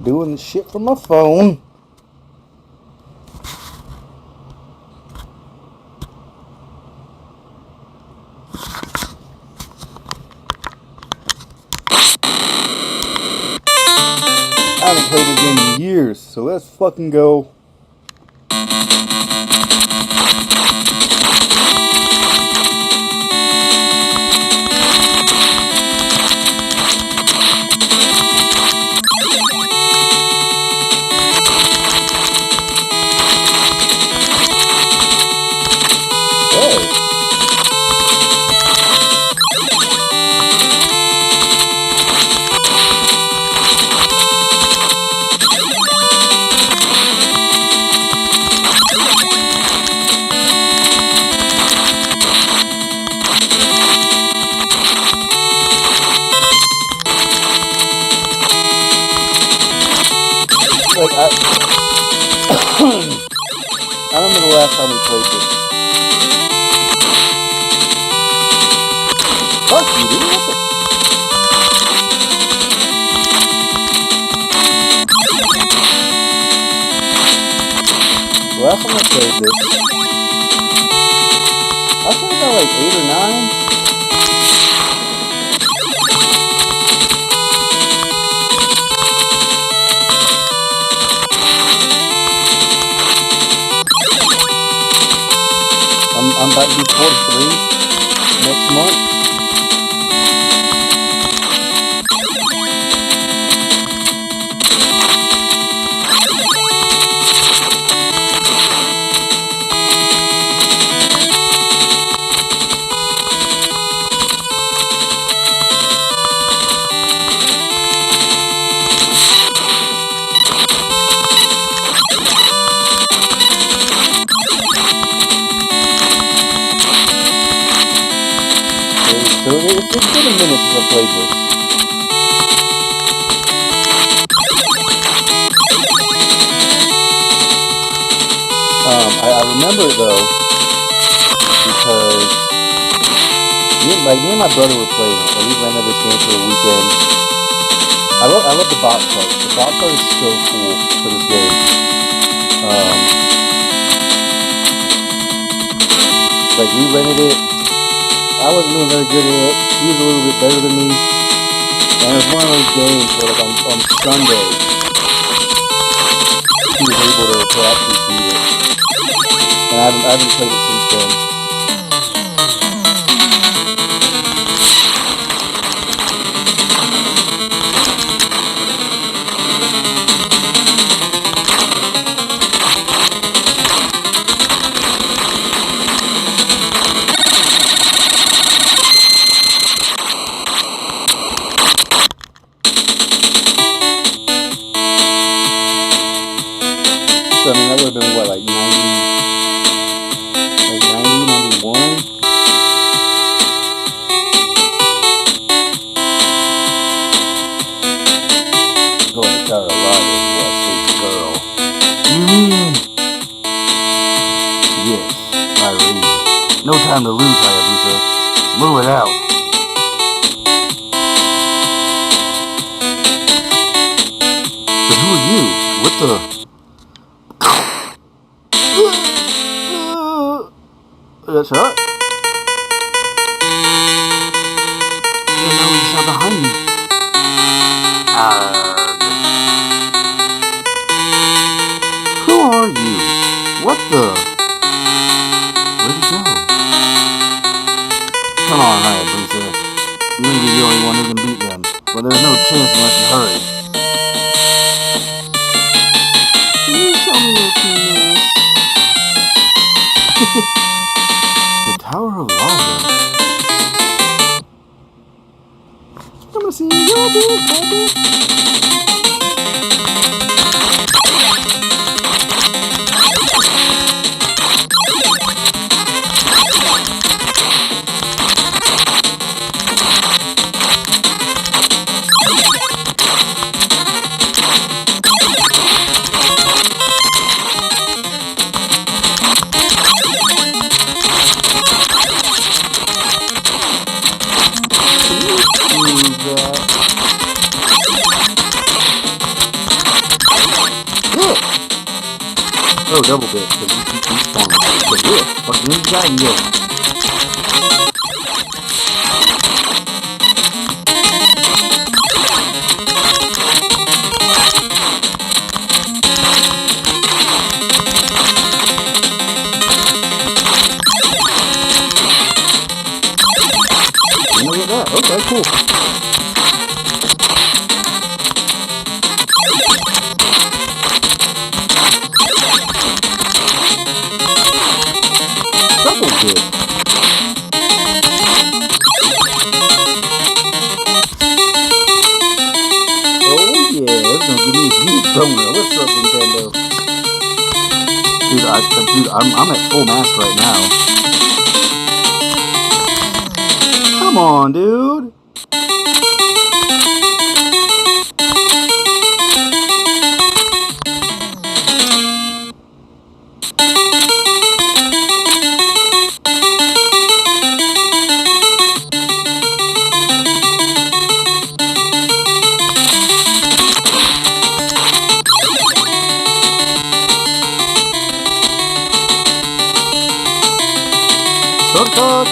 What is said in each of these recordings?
Doing the shit from my phone. I haven't played this game in years, so let's fucking go. Like, I remember the last time we played this. Fuck you, dude. What the? The last time I played this, I think I got like 8 or 9. I'm about to be 43 next month. So it's been a minute since I played this. I remember it though because me and my brother were playing it, and we rented this game for the weekend. I love the box art. The box art is so cool for this game. Like we rented it. I wasn't doing very good at it. He was a little bit better than me. And it was one of those games where like on Sunday, he was able to actually beat it. And I haven't played it since then. I mean, that would have been what, like 90, 91? Going to tell her a lot of what, sweet girl. You mean? Yes, Irene. No time to lose, Hayabusa. Move it out. But who are you? What the? That's right. You know he's not behind me. Who are you? What the? Where'd he go? Come on, Hayabusa. You may be the only one who can beat them, but there's no chance unless you hurry. Can you show me your penis? The Tower of Lava. I'm gonna see your big baby. double bit because you keep respawning. But yeah, fucking use gaiden, yeah. Look at that. Okay, cool. Double dip. Oh yeah, it's gonna give me a huge donut. What's up, Nintendo? Dude, I'm at full mass right now. Come on, dude. Suck, suck.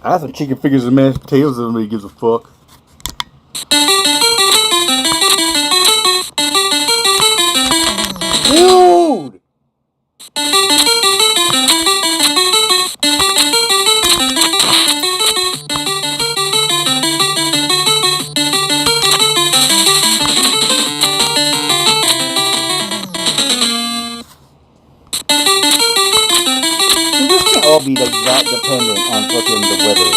I have some chicken fingers and mashed potatoes, and nobody gives a fuck. Dude! This can't all be like that dependent on fucking the weather.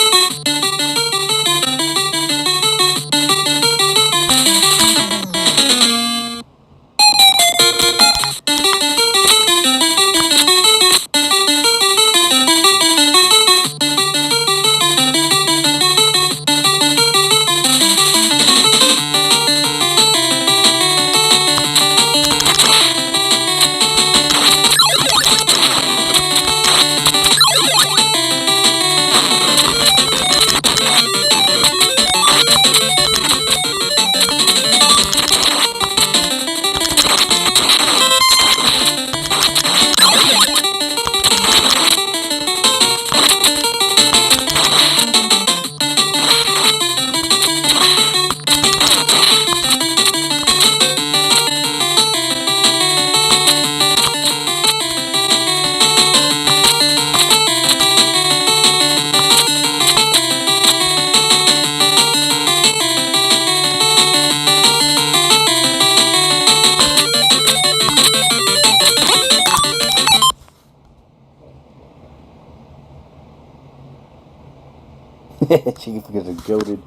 Chicken fingers are goated.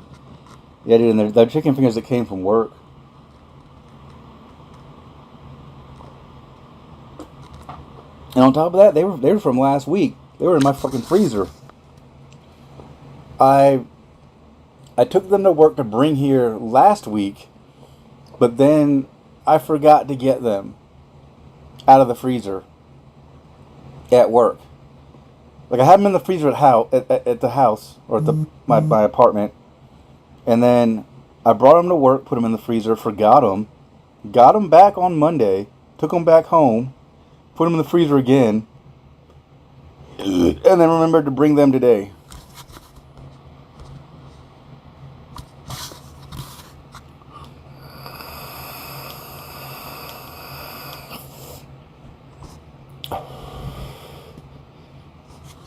Yeah, dude, and they're chicken fingers that came from work. And on top of that, they were from last week. They were in my fucking freezer. I took them to work to bring here last week, but then I forgot to get them out of the freezer at work. Like, I had them in the freezer at the house, or at my apartment, and then I brought them to work, put them in the freezer, forgot them, got them back on Monday, took them back home, put them in the freezer again, and then remembered to bring them today.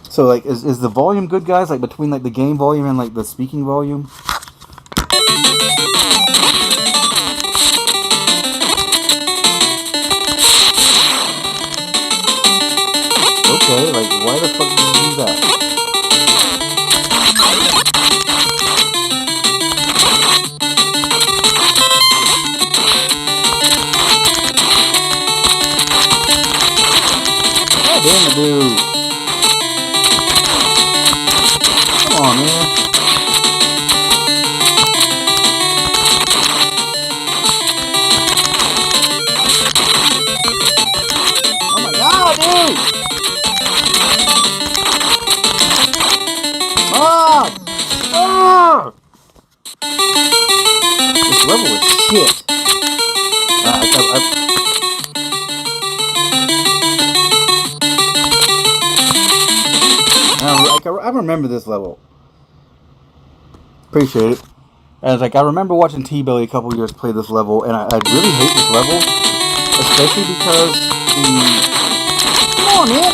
So, like, is the volume good, guys? Like, between, like, the game volume and, like, the speaking volume? Okay, like, why the fuck did you do that? damn it, dude. Come on, man. Oh my god, dude! Ah! Ah! This level is shit. I remember this level. Appreciate it. And I remember watching T-Belly a couple years play this level, and I really hate this level, especially because the... Come on, man!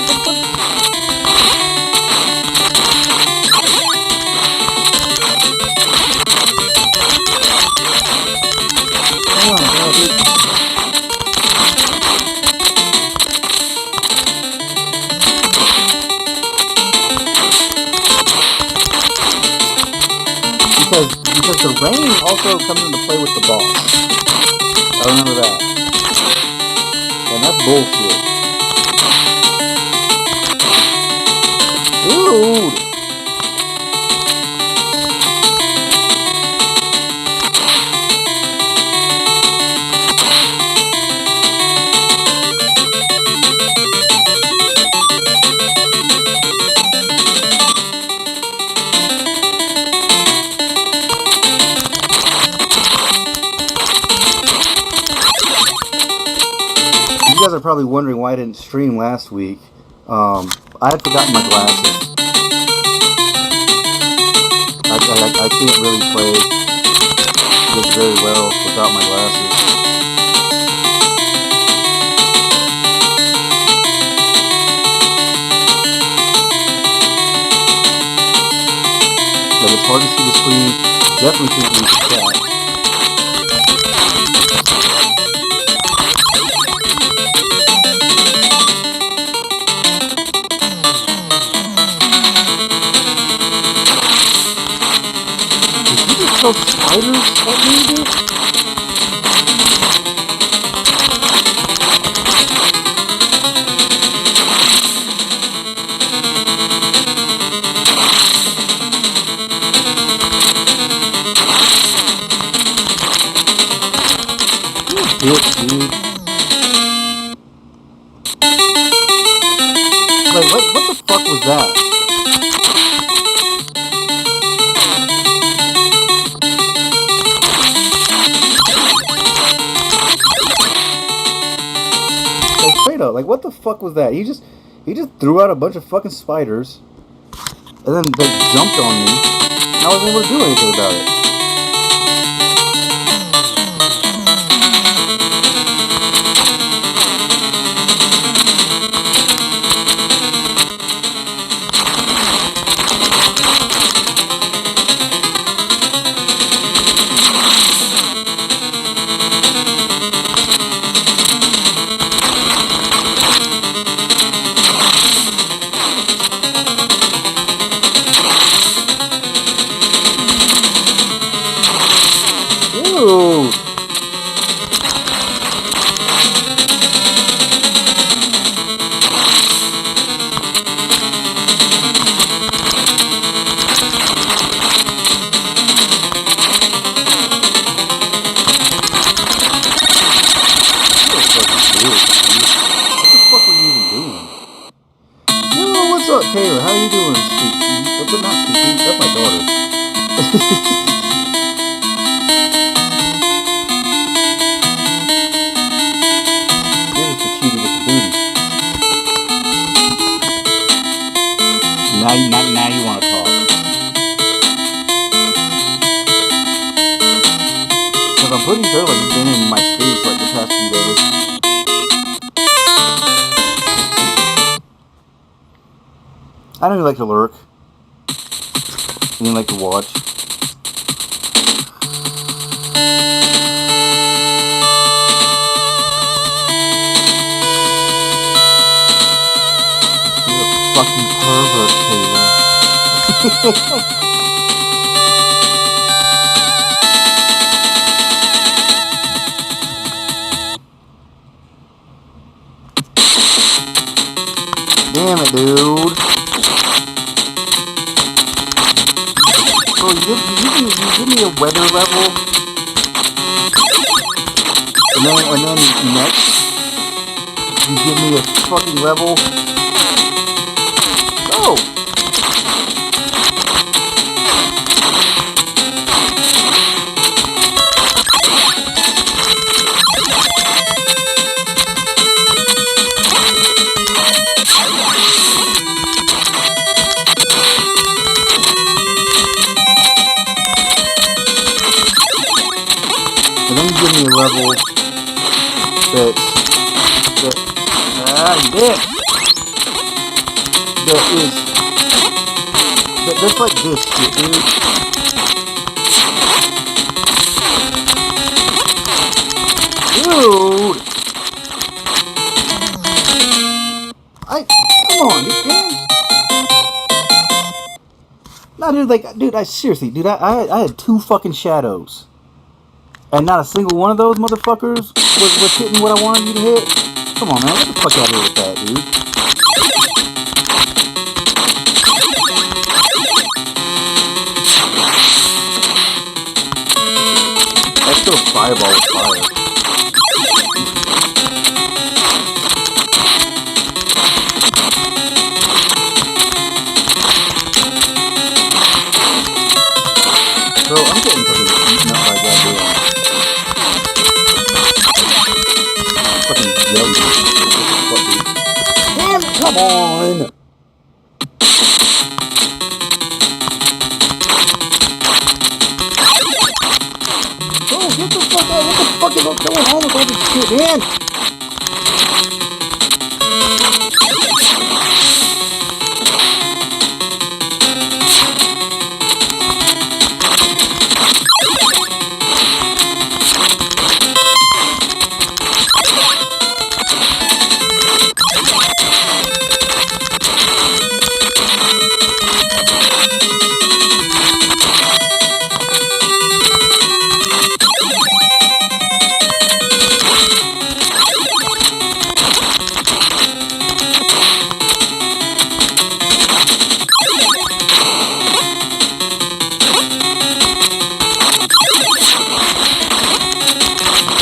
Come on, dude. Because the rain also comes into play with the boss. I remember that. And that's bullshit. Dude! You guys are probably wondering why I didn't stream last week. I had forgotten my glasses. I can't really play this very well without my glasses. Like, it's hard to see the screen. Definitely can't read the chat. Those spiders that made it? You bitch, dude. Like, what the fuck was that? Like, what the fuck was that? He just threw out a bunch of fucking spiders, and then they jumped on me, and I wasn't able to do anything about it. Ooh. What's up, Taylor? How you doing? But not Sweet. That's my daughter. Now you want to talk. Because I'm pretty sure like you've been in my streams for like the past few days. I don't even like to lurk. I even like to watch. You're a fucking pervert, Taylor. damn it, dude. So you give me a weather level, and then next you give me a fucking level. Oh. And then you give me a level that's like this shit, dude. Dude! Come on, dude. No, dude, I had 2 fucking shadows. And not a single one of those motherfuckers was hitting what I wanted you to hit? Come on, man. Get the fuck out of here with that, dude. That's still fireball with fire. So, I'm getting fucking eaten up by goddamn fucking jelly. Damn, come on! Oh, get the fuck out! What the fuck is going on with all this shit, man?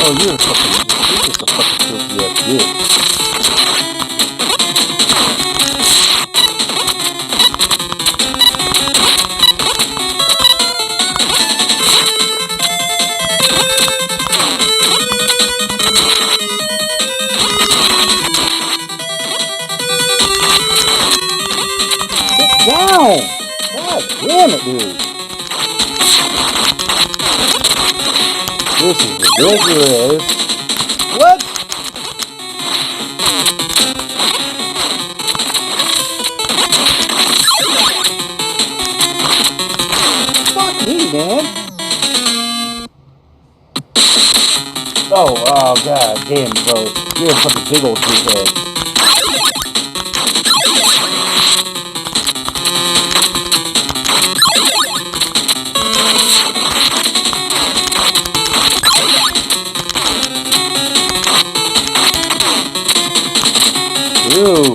Oh, you're a fucking, you're just a fucking filthy ass bitch. Sit down! God damn it, dude. This is ridiculous. What? Fuck me, man. Oh, god damn, bro. You're a fucking big old dickhead. Ew.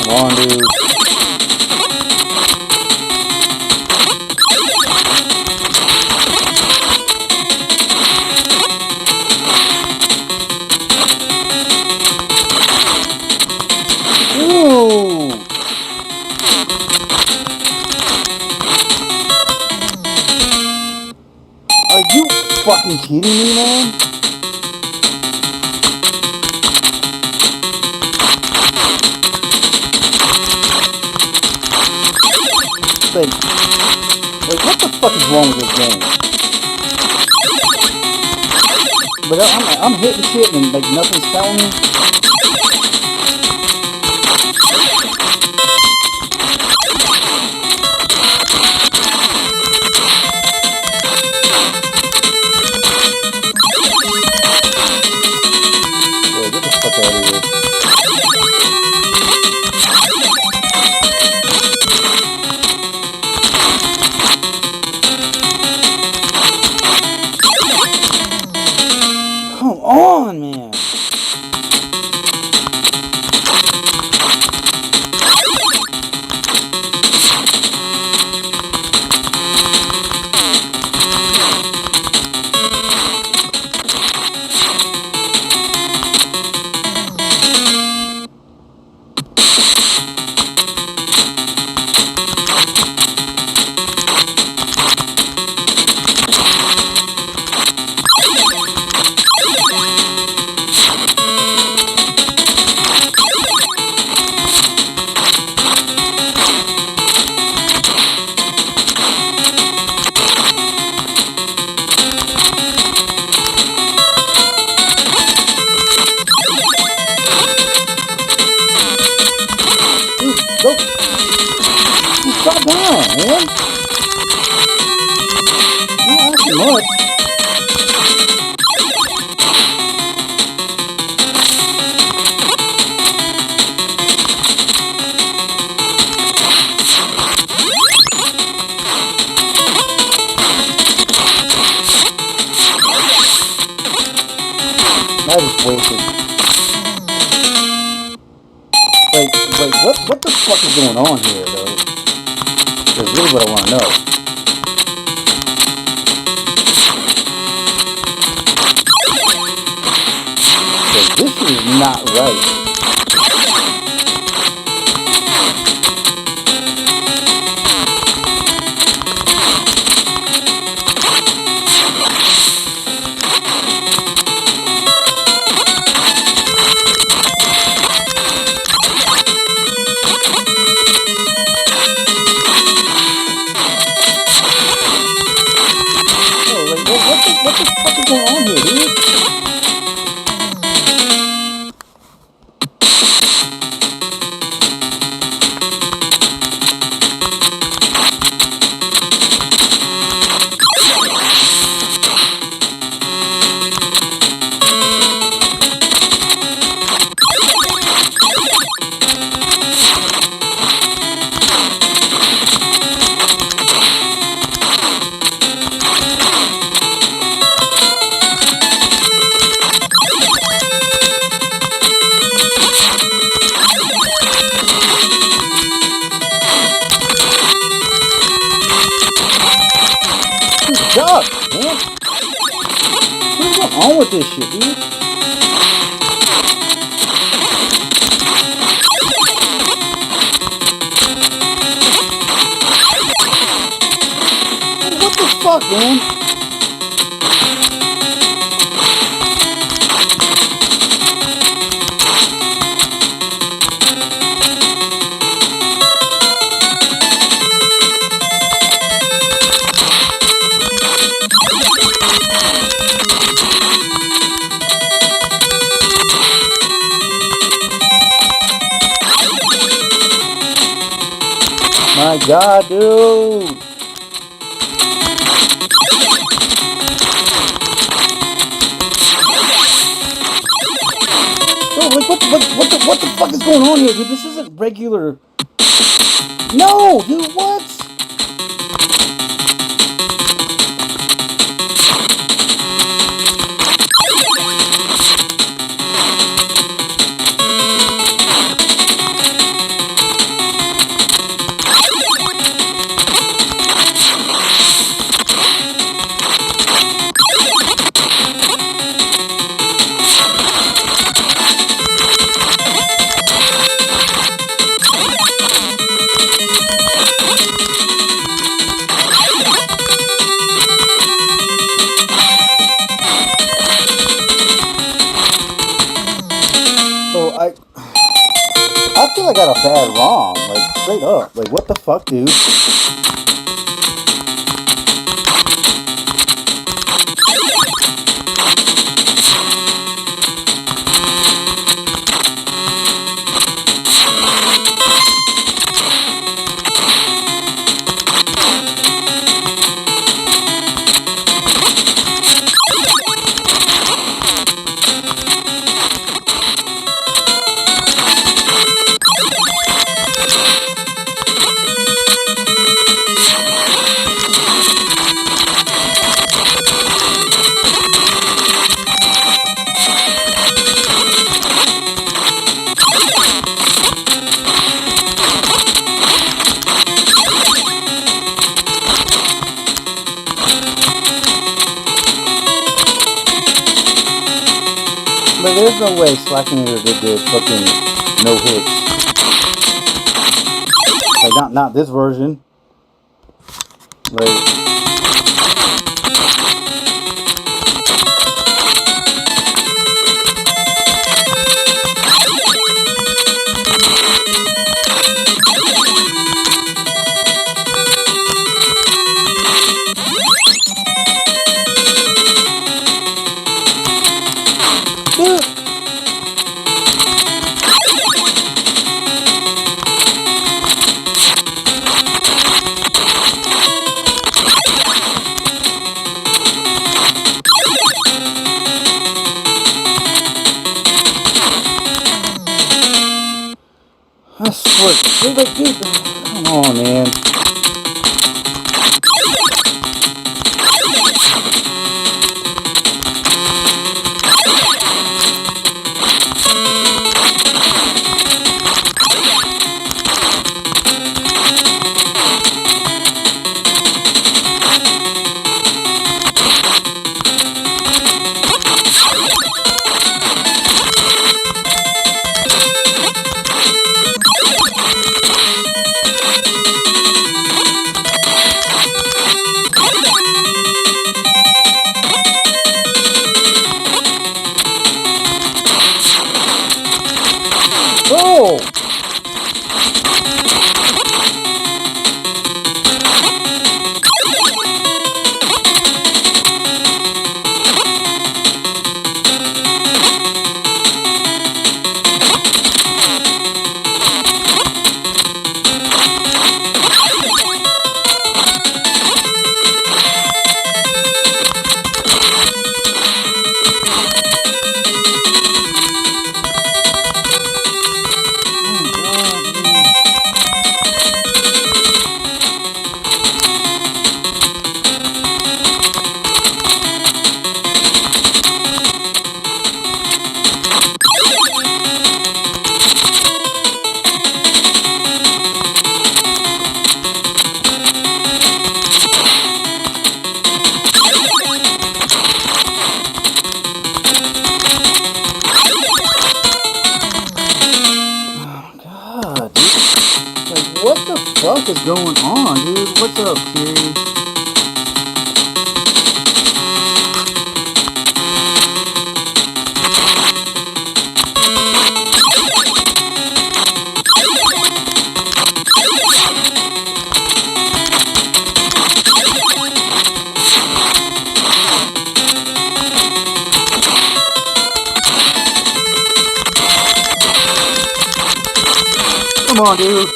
Come on, dude. Ooh. Are you fucking kidding me, man? Like, what the fuck is wrong with this game? But I'm hitting shit and like nothing's counting. I just wasted. Wait, what the fuck is going on here, though? That's really what I want to know. Because this is not right. What the fuck is going on here, dude? Duck, man. What's going on with this shit, dude? What the fuck, man? My God, dude! Bro, like, what the fuck is going on here, dude? This isn't regular. No, dude, what? I feel like I got a bad wrong, like straight up. Like, what the fuck, dude? But there's no way Slackenator did the fucking no hits. Like, not this version. Like, I swear, dude, come on, man. fuck is going on, dude? What's up, Kiri? Come on, dude.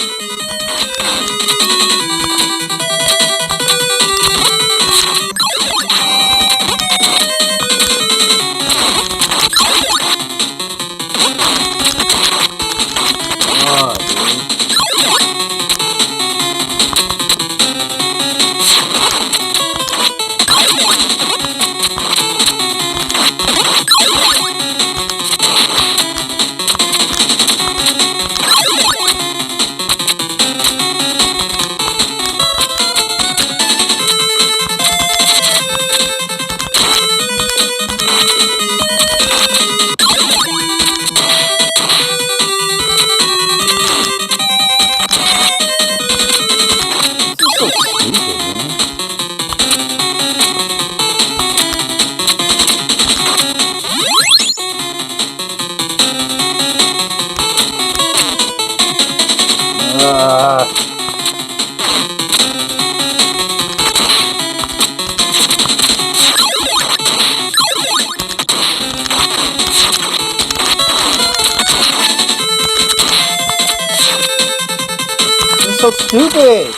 So stupid!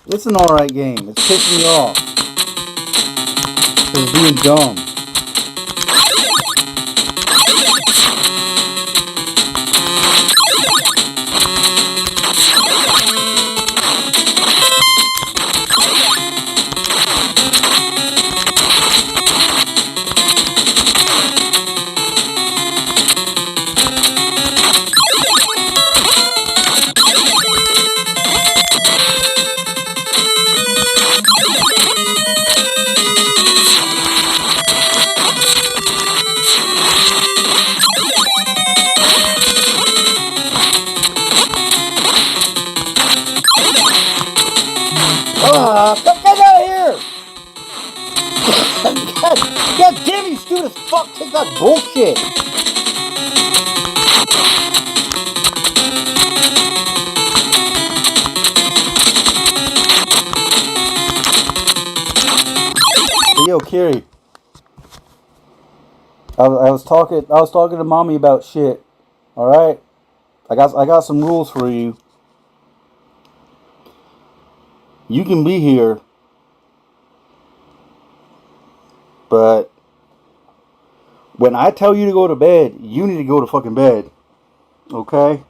It's an alright game. It's pissing me off. It's being dumb. Get out of here! God damn you, stupid as fuck! Take that bullshit! Hey, yo, Kiri. I was talking to mommy about shit. All right, I got some rules for you. You can be here, but when I tell you to go to bed, you need to go to fucking bed. Okay?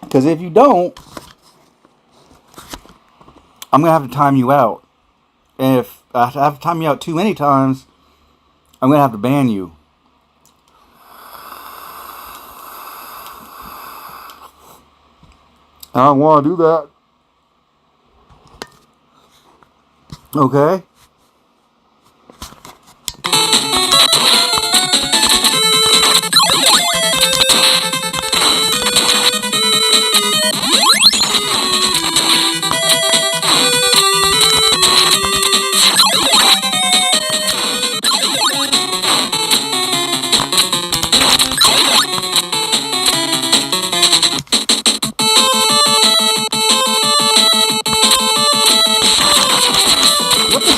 Because if you don't, I'm going to have to time you out. And if I have to time you out too many times, I'm going to have to ban you. I don't want to do that. Okay?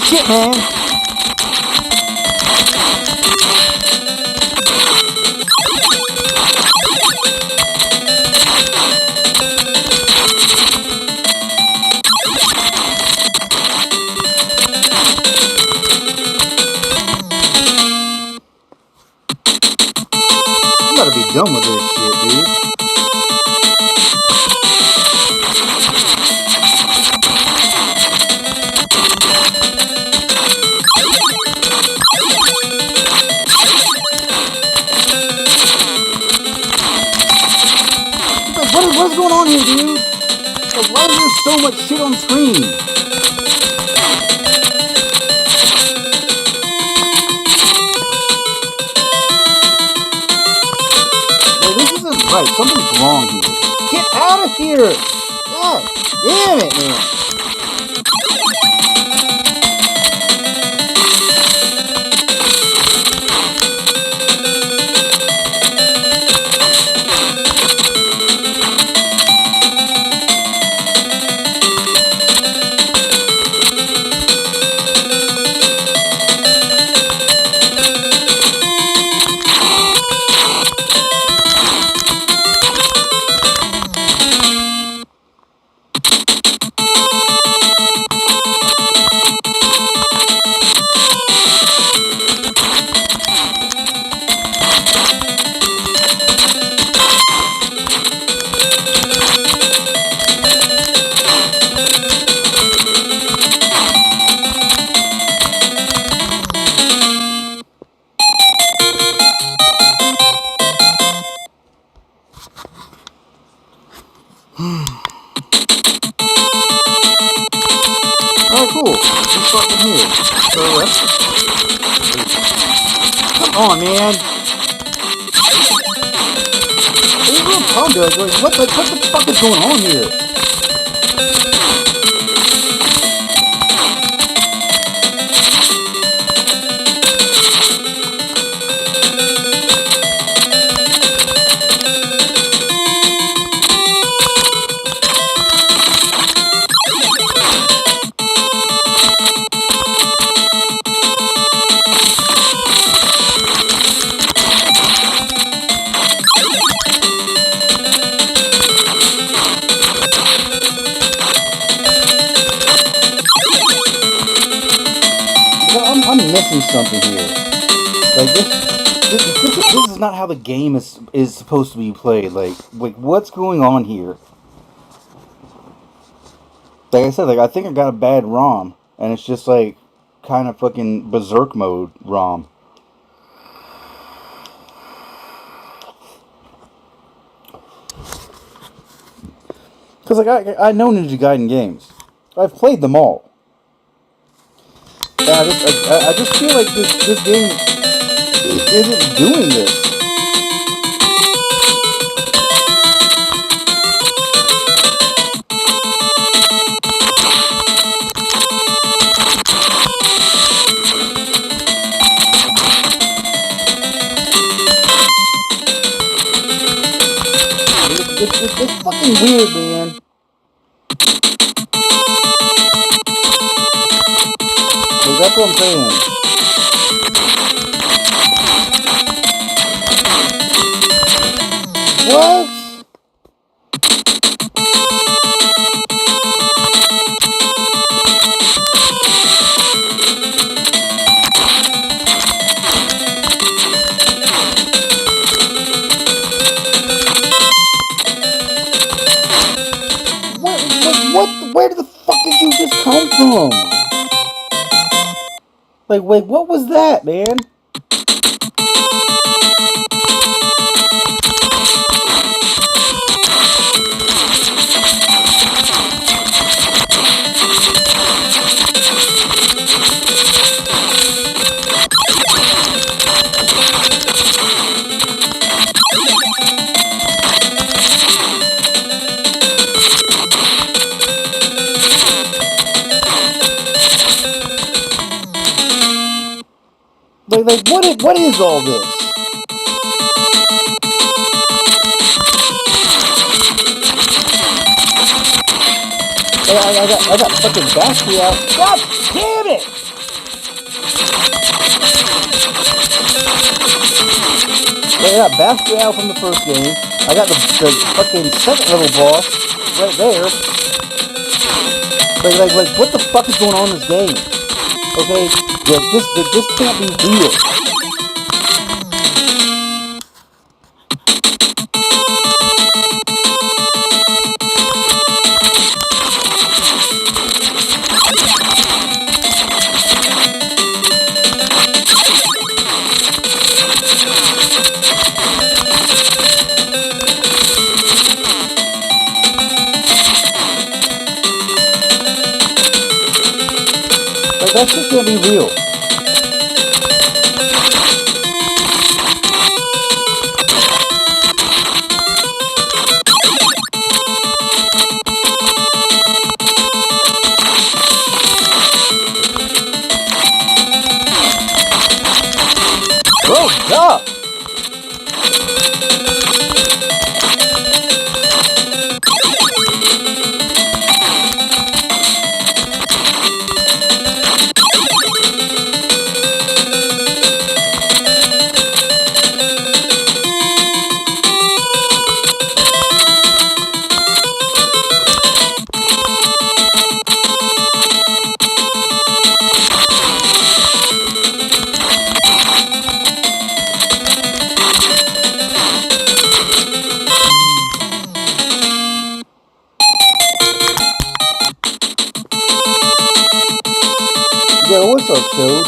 Shit, man. I'm gotta be done with this shit, dude. What's going on here, dude? Like, why is there so much shit on screen? right. Something's wrong here. Get out of here! God damn it, man. Alright, cool. Let's start from here. So, come on, man. What the fuck is going on here? I'm missing something here. Like this is not how the game is supposed to be played. Like what's going on here? Like I said, like I think I got a bad ROM, and it's just like kind of fucking berserk mode ROM. Because like I know Ninja Gaiden games. I've played them all. And I just feel like this game isn't doing this. It's fucking weird, man. That's what I'm saying. What? What? Where the fuck did you just come from? Like, wait, what was that, man? Like, what is all this? I got fucking battery out. God damn it! I got battery out from the first game. I got the fucking second level boss right there. Like, what the fuck is going on in this game? Okay, yeah, this can't be real. Like, that shit can't be real. Yo, what's up, dude?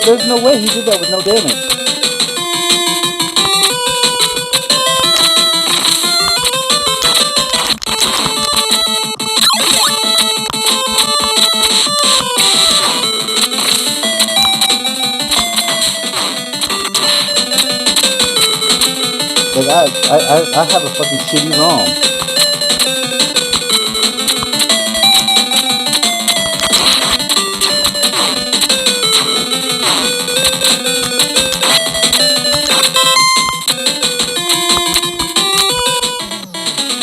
There's no way he did that with no damage. Like, I have a fucking shitty ROM.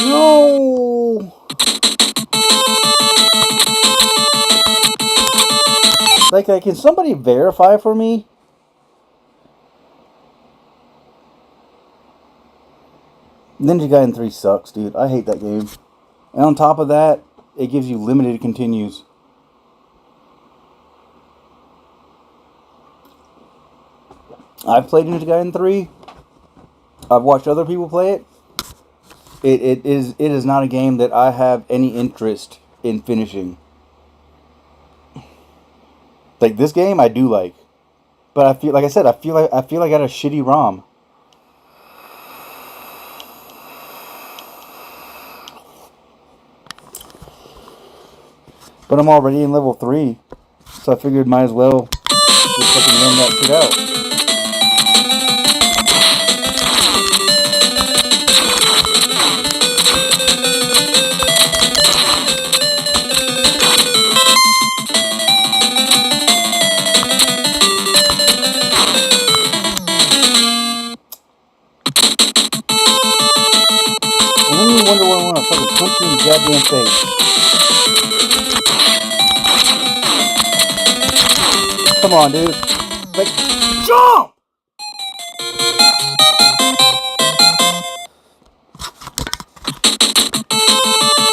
No! Like, can somebody verify for me? Ninja Gaiden 3 sucks, dude. I hate that game. And on top of that, it gives you limited continues. I've played Ninja Gaiden 3. I've watched other people play it. It is not a game that I have any interest in finishing. Like, this game I do like. But I feel like I said, I feel like I got a shitty ROM. But I'm already in level 3, so I figured might as well just fucking run that shit out. And then you wonder why I want to fucking punch you in the goddamn face. Come on, dude. Like, jump!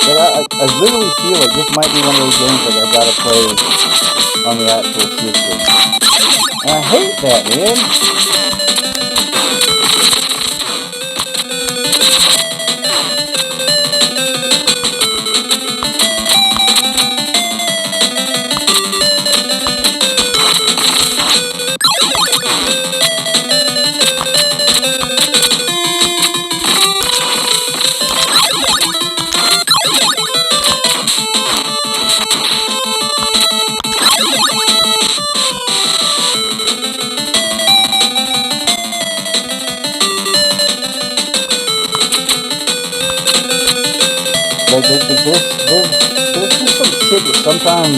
Like, I literally feel like this might be one of those games that I gotta play on the actual system. And I hate that, man. Like, there's just some shit that sometimes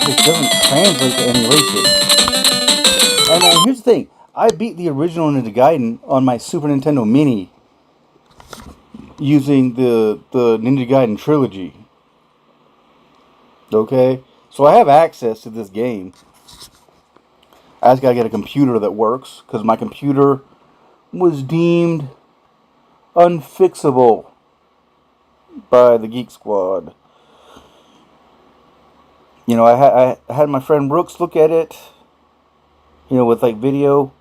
just doesn't translate to emulation. And here's the thing. I beat the original Ninja Gaiden on my Super Nintendo Mini using the Ninja Gaiden trilogy. Okay? So I have access to this game. I just gotta get a computer that works, because my computer was deemed unfixable by the Geek Squad. You know, I had my friend Brooks look at it, you know, with like video,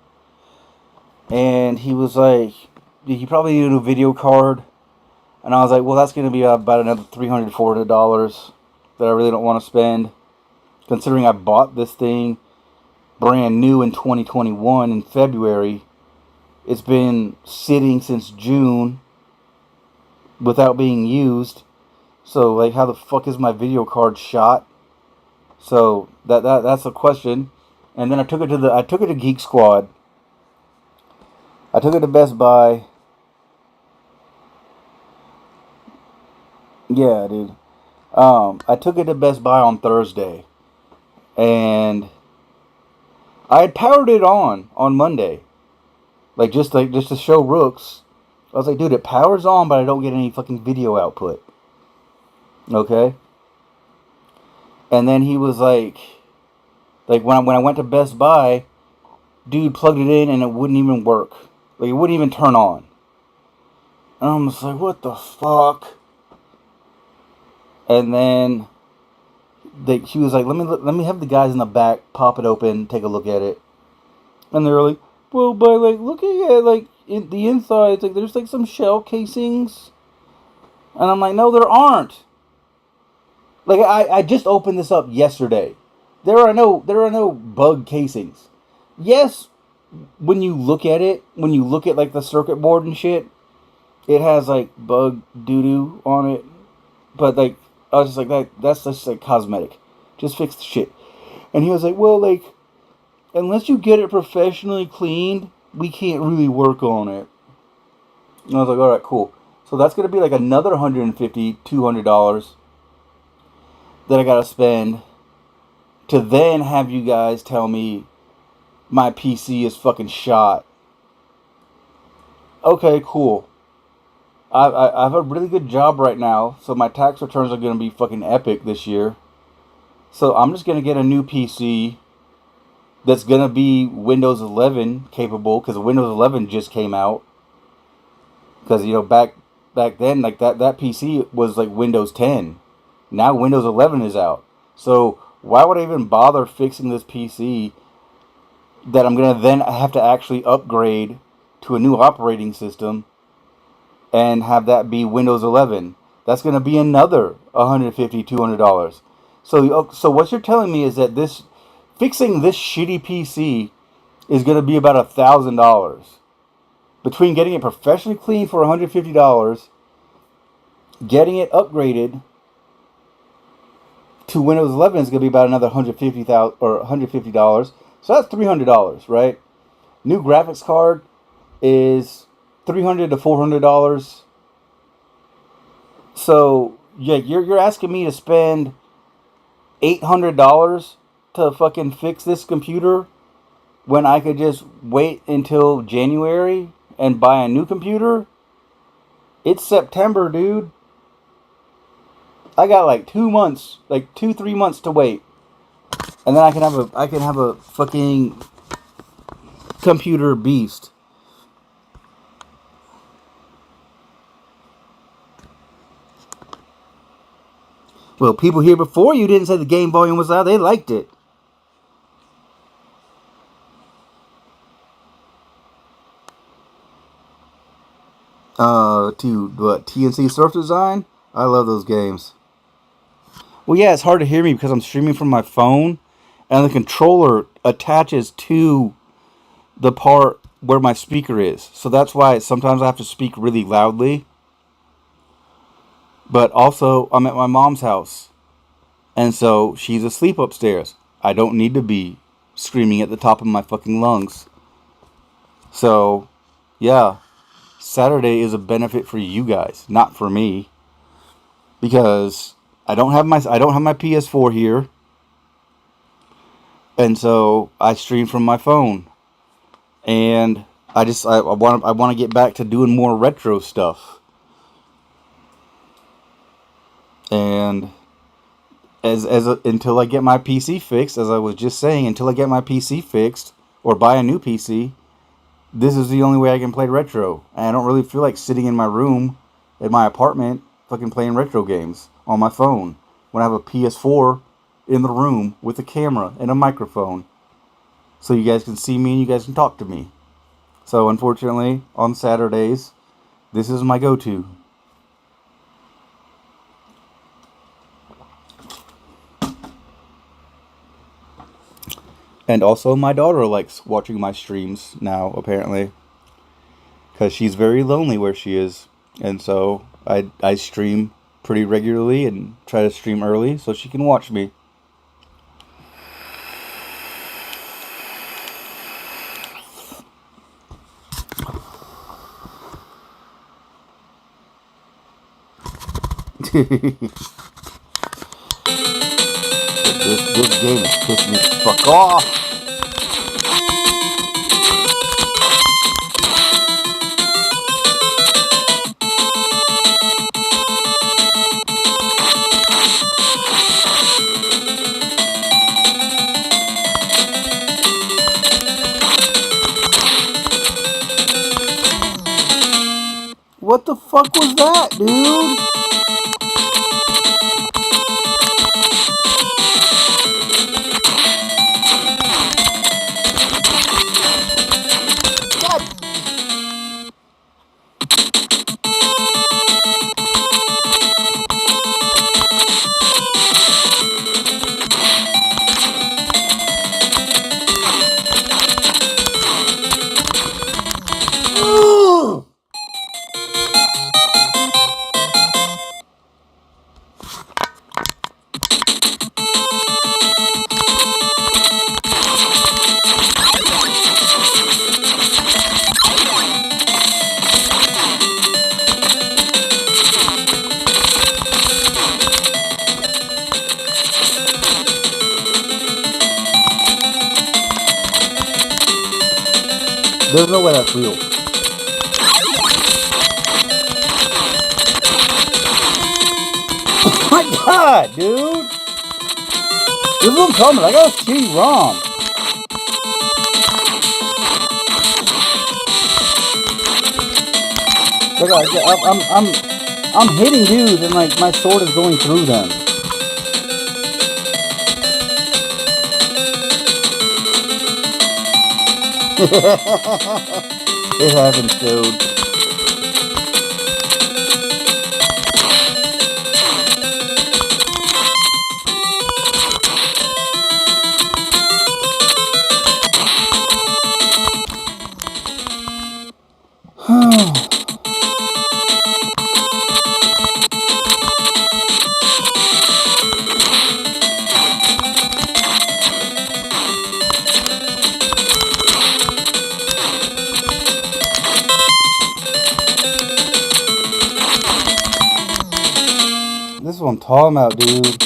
and he was like, you probably need a new video card. And I was like, well, that's going to be about another $300, $400 that I really don't want to spend, considering I bought this thing brand new in 2021 in February. It's been sitting since June without being used. So, like, how the fuck is my video card shot? So, That's a question. And then I took it to Geek Squad. I took it to Best Buy. Yeah, dude. I took it to Best Buy on Thursday, and I had powered it on Monday, like just to show Rooks. I was like, dude, it powers on, but I don't get any fucking video output. Okay. And then he was like when I went to Best Buy, dude plugged it in and it wouldn't even work. Like it wouldn't even turn on. And I'm just like, what the fuck? And then he was like, let me have the guys in the back pop it open, take a look at it. And they were like, well, by like looking at like the insides, like there's like some shell casings. And I'm like, no, there aren't. Like I just opened this up yesterday. There are no bug casings. Yes, when you look at it, when you look at like the circuit board and shit, it has like bug doo doo on it. But like I was just like that's just like cosmetic. Just fix the shit. And he was like, well, like unless you get it professionally cleaned, we can't really work on it. And I was like, all right, cool. So that's gonna be like another $150, $200 that I gotta spend to then have you guys tell me my PC is fucking shot. Okay, cool. I have a really good job right now, so my tax returns are gonna be fucking epic this year. So I'm just gonna get a new PC that's gonna be Windows 11 capable, because Windows 11 just came out. Because you know back then, like that PC was like Windows 10. Now Windows 11 is out. So why would I even bother fixing this PC that I'm gonna then have to actually upgrade to a new operating system and have that be Windows 11? That's gonna be another $150, $200. So what you're telling me is that fixing this shitty PC is gonna be about $1,000 between getting it professionally cleaned for $150, getting it upgraded to Windows 11 is going to be about another $150. So that's $300, right? New graphics card is $300 to $400. So yeah, you're asking me to spend $800 to fucking fix this computer when I could just wait until January and buy a new computer? It's September, dude. I got like 2 months, like 3 months to wait, and then I can have a fucking computer beast. Well, people here before you didn't say the game volume was loud. They liked it. To what? TNC Surf Design? I love those games. Well, yeah, it's hard to hear me because I'm streaming from my phone, and the controller attaches to the part where my speaker is. So that's why sometimes I have to speak really loudly. But also, I'm at my mom's house, and so she's asleep upstairs. I don't need to be screaming at the top of my fucking lungs. So, yeah, Saturday is a benefit for you guys, not for me, because I don't have my PS4 here, and so I stream from my phone, and I want to get back to doing more retro stuff, and until I get my PC fixed, as I was just saying, until I get my PC fixed or buy a new PC, this is the only way I can play retro. And I don't really feel like sitting in my room, in my apartment, fucking playing retro games on my phone when I have a PS4 in the room with a camera and a microphone, so you guys can see me and you guys can talk to me. So unfortunately, on Saturdays, this is my go-to. And also, my daughter likes watching my streams now, apparently, because she's very lonely where she is. And so I stream pretty regularly and try to stream early so she can watch me. This game is pissing me the fuck off. What the fuck was that, dude? God. There's no way that's real. Oh my god, dude! This is what I'm talking about. I got a shitty ROM. I'm hitting dudes and like my sword is going through them. It happens, dude. This is what I'm talking about, dude.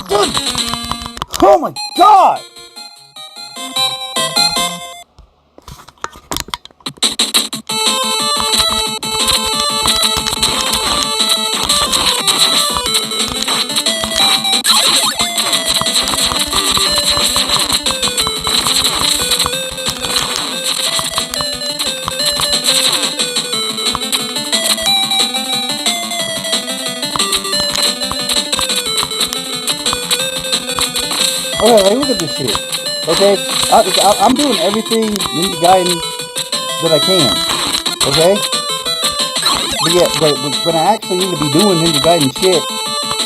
Dude! Oh my god! Okay, look at this shit. Okay, I'm doing everything Ninja Gaiden that I can. Okay, but yeah, but when I actually need to be doing Ninja Gaiden shit,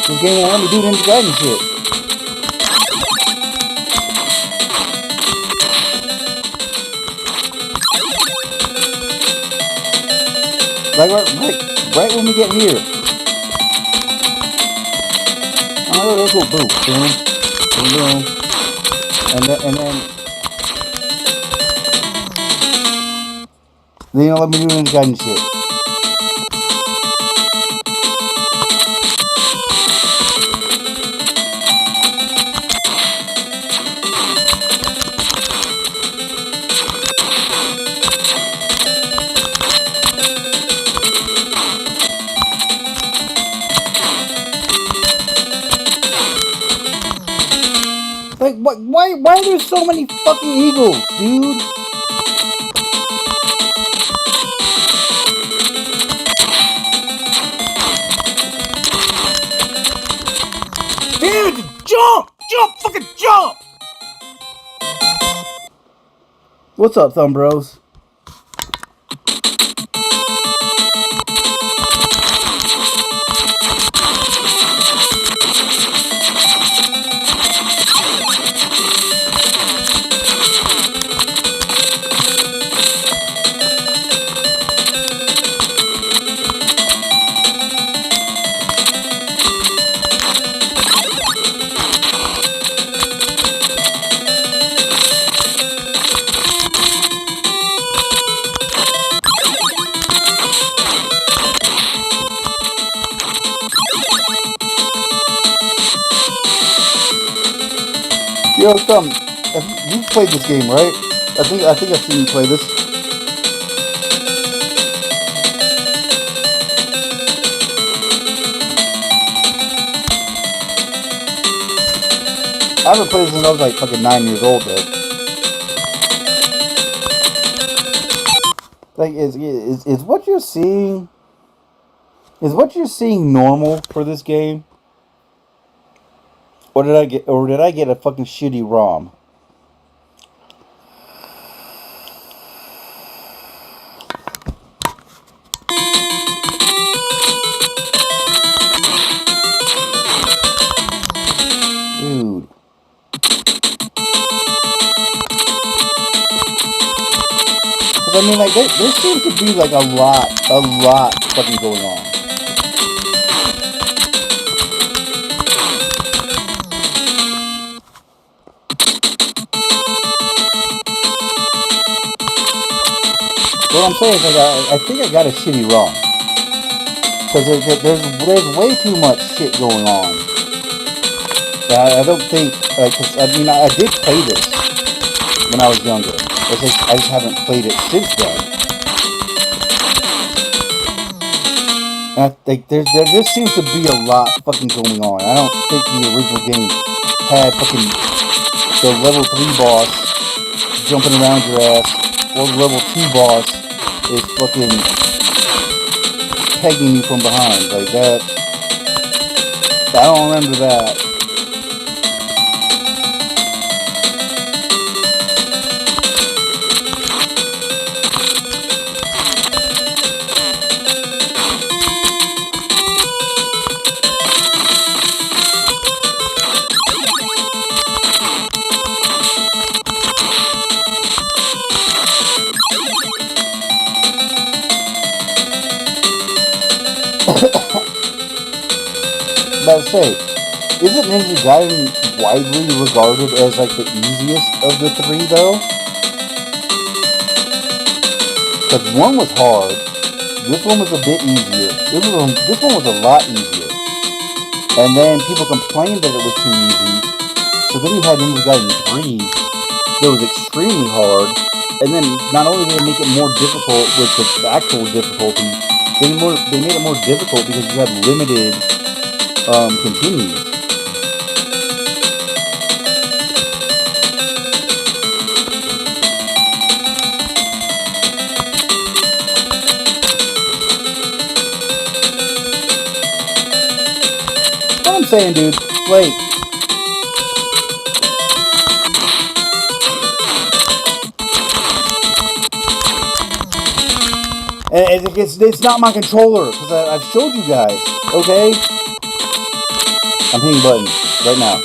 this game won't let me do Ninja Gaiden shit. Like right when we get here. Oh, let's go boom, boom. Boom. And then you know, let me do Ninja Gaiden shit. Like, why are there so many fucking eagles, dude? Dude, jump! Jump! Fucking jump! What's up, Thumb Bros? Yo, Thumb, you've played this game, right? I think I've seen you play this. I haven't played this since I was like fucking 9 years old, though. Like, is what you're seeing? Is what you're seeing normal for this game? Or did I get a fucking shitty ROM? Dude. Because I mean, like, there seems to be like a lot fucking going on. What I'm saying is, like, I think I got a shitty ROM. Because there's way too much shit going on. I don't think, cause, I mean, I did play this when I was younger. I just haven't played it since then. And I think there just seems to be a lot fucking going on. I don't think the original game had fucking the level 3 boss jumping around your ass, or the level 2 boss is fucking pegging you from behind. Like that. I don't remember that. But I say, isn't Ninja Gaiden widely regarded as like the easiest of the three though? Because one was hard, this one was a bit easier. This one was a lot easier. And then people complained that it was too easy. So then you had Ninja Gaiden 3 that was extremely hard. And then not only did they make it more difficult with the actual difficulty, they made it more difficult because you had limited continues. What I'm saying, dude, like, and it's not my controller, because I've showed you guys, okay? I'm hitting buttons right now.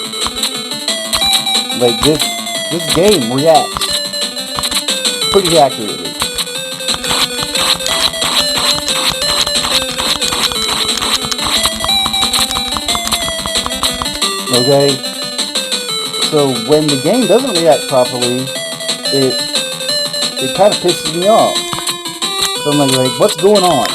Like, this game reacts pretty accurately. Okay? So when the game doesn't react properly, it kind of pisses me off. So I'm like, what's going on?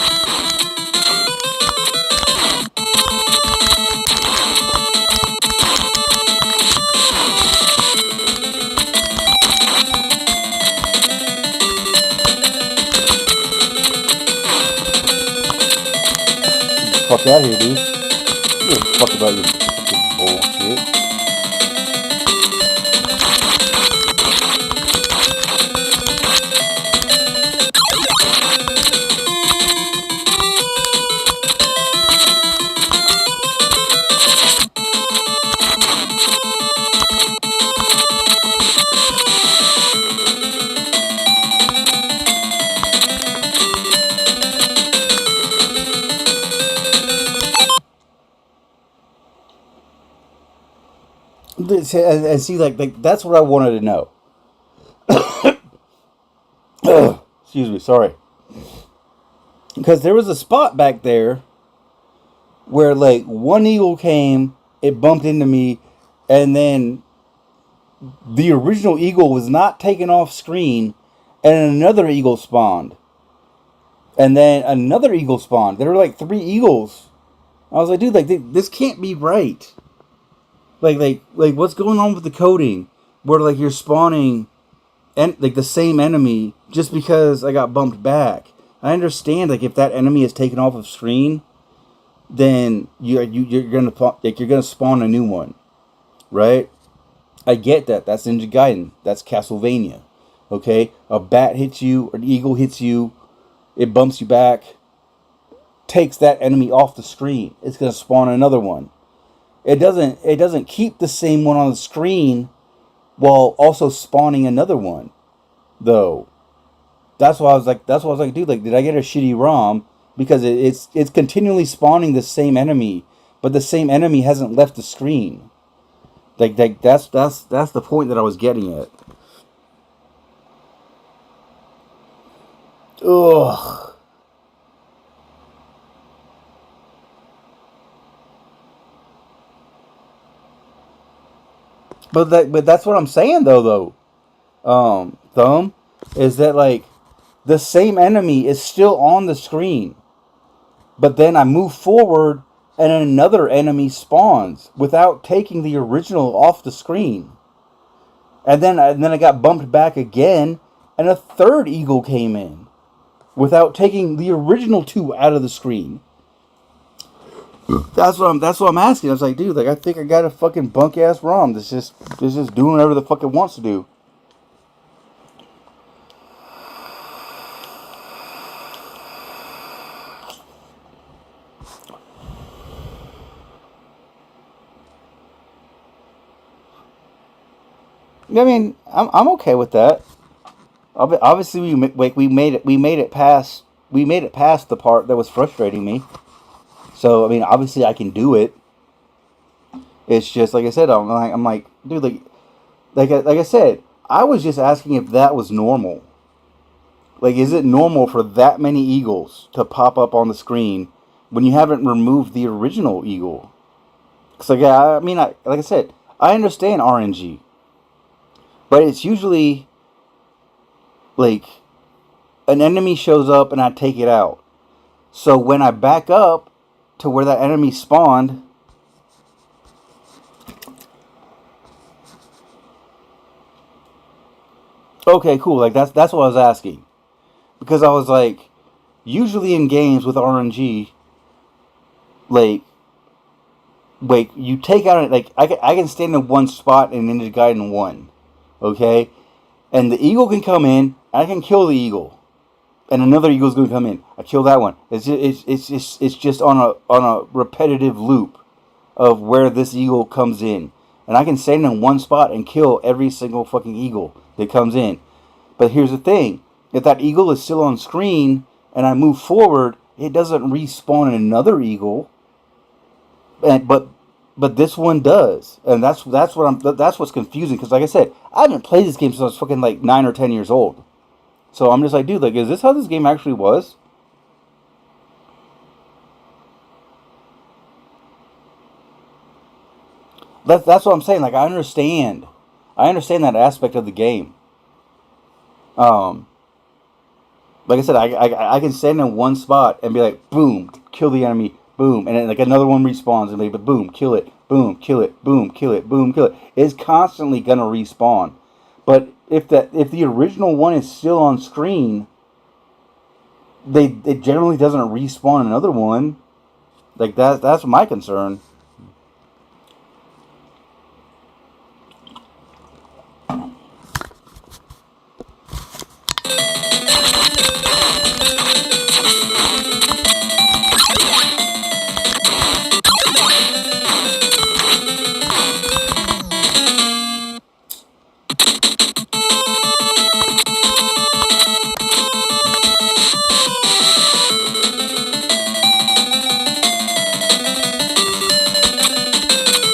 Fuck out of here, dude. You give a fuck about your fucking bullshit. And see, like that's what I wanted to know. Excuse me, sorry. Because there was a spot back there where, like, one eagle came, it bumped into me, and then the original eagle was not taken off screen, and another eagle spawned. And then another eagle spawned. There were like 3 eagles. I was like, dude, like, this can't be right. Like, what's going on with the coding? where like you're spawning and like the same enemy just because I got bumped back. I understand like if that enemy is taken off of screen, then you're gonna spawn a new one, right? I get that. That's Ninja Gaiden. That's Castlevania. Okay, a bat hits you, or an eagle hits you, it bumps you back, takes that enemy off the screen. It's gonna spawn another one. It doesn't keep the same one on the screen while also spawning another one, though. That's why I was like, dude, like, did I get a shitty ROM? Because it's continually spawning the same enemy, but the same enemy hasn't left the screen. Like that's the point that I was getting at. Ugh. But that's what I'm saying though. Thumb, is that like the same enemy is still on the screen, but then I move forward and another enemy spawns without taking the original off the screen. And then I got bumped back again, and a third eagle came in without taking the original two out of the screen. That's what I'm asking. I was like, dude, like I think I got a fucking bunk ass ROM that's just doing whatever the fuck it wants to do. I mean, I'm okay with that. Obviously, we made it past the part that was frustrating me. So I mean, obviously, I can do it. It's just like I said. I'm like, dude, like I said, I was just asking if that was normal. Like, is it normal for that many eagles to pop up on the screen when you haven't removed the original eagle? Because like, I mean, like I said, I understand RNG. But it's usually like an enemy shows up and I take it out. So when I back up to where that enemy spawned, okay, cool. Like that's what I was asking. Because I was like, usually in games with RNG, like you take out like I can stand in one spot in Ninja Gaiden 1. Okay, and the eagle can come in. I can kill the eagle, and another eagle's going to come in. I kill that one. It's just on a repetitive loop of where this eagle comes in, and I can stand in one spot and kill every single fucking eagle that comes in. But here's the thing: if that eagle is still on screen and I move forward, it doesn't respawn another eagle. But this one does, and that's what's confusing. Because like I said, I haven't played this game since I was fucking like 9 or 10 years old. So I'm just like, dude, like, is this how this game actually was? That's what I'm saying. Like, I understand that aspect of the game. Like I said, I can stand in one spot and be like, boom, kill the enemy. Boom, and then like another one respawns, and but boom, kill it, boom, kill it, boom, kill it, boom, kill it. It's constantly gonna respawn. But if the original one is still on screen, it generally doesn't respawn another one. Like that's my concern.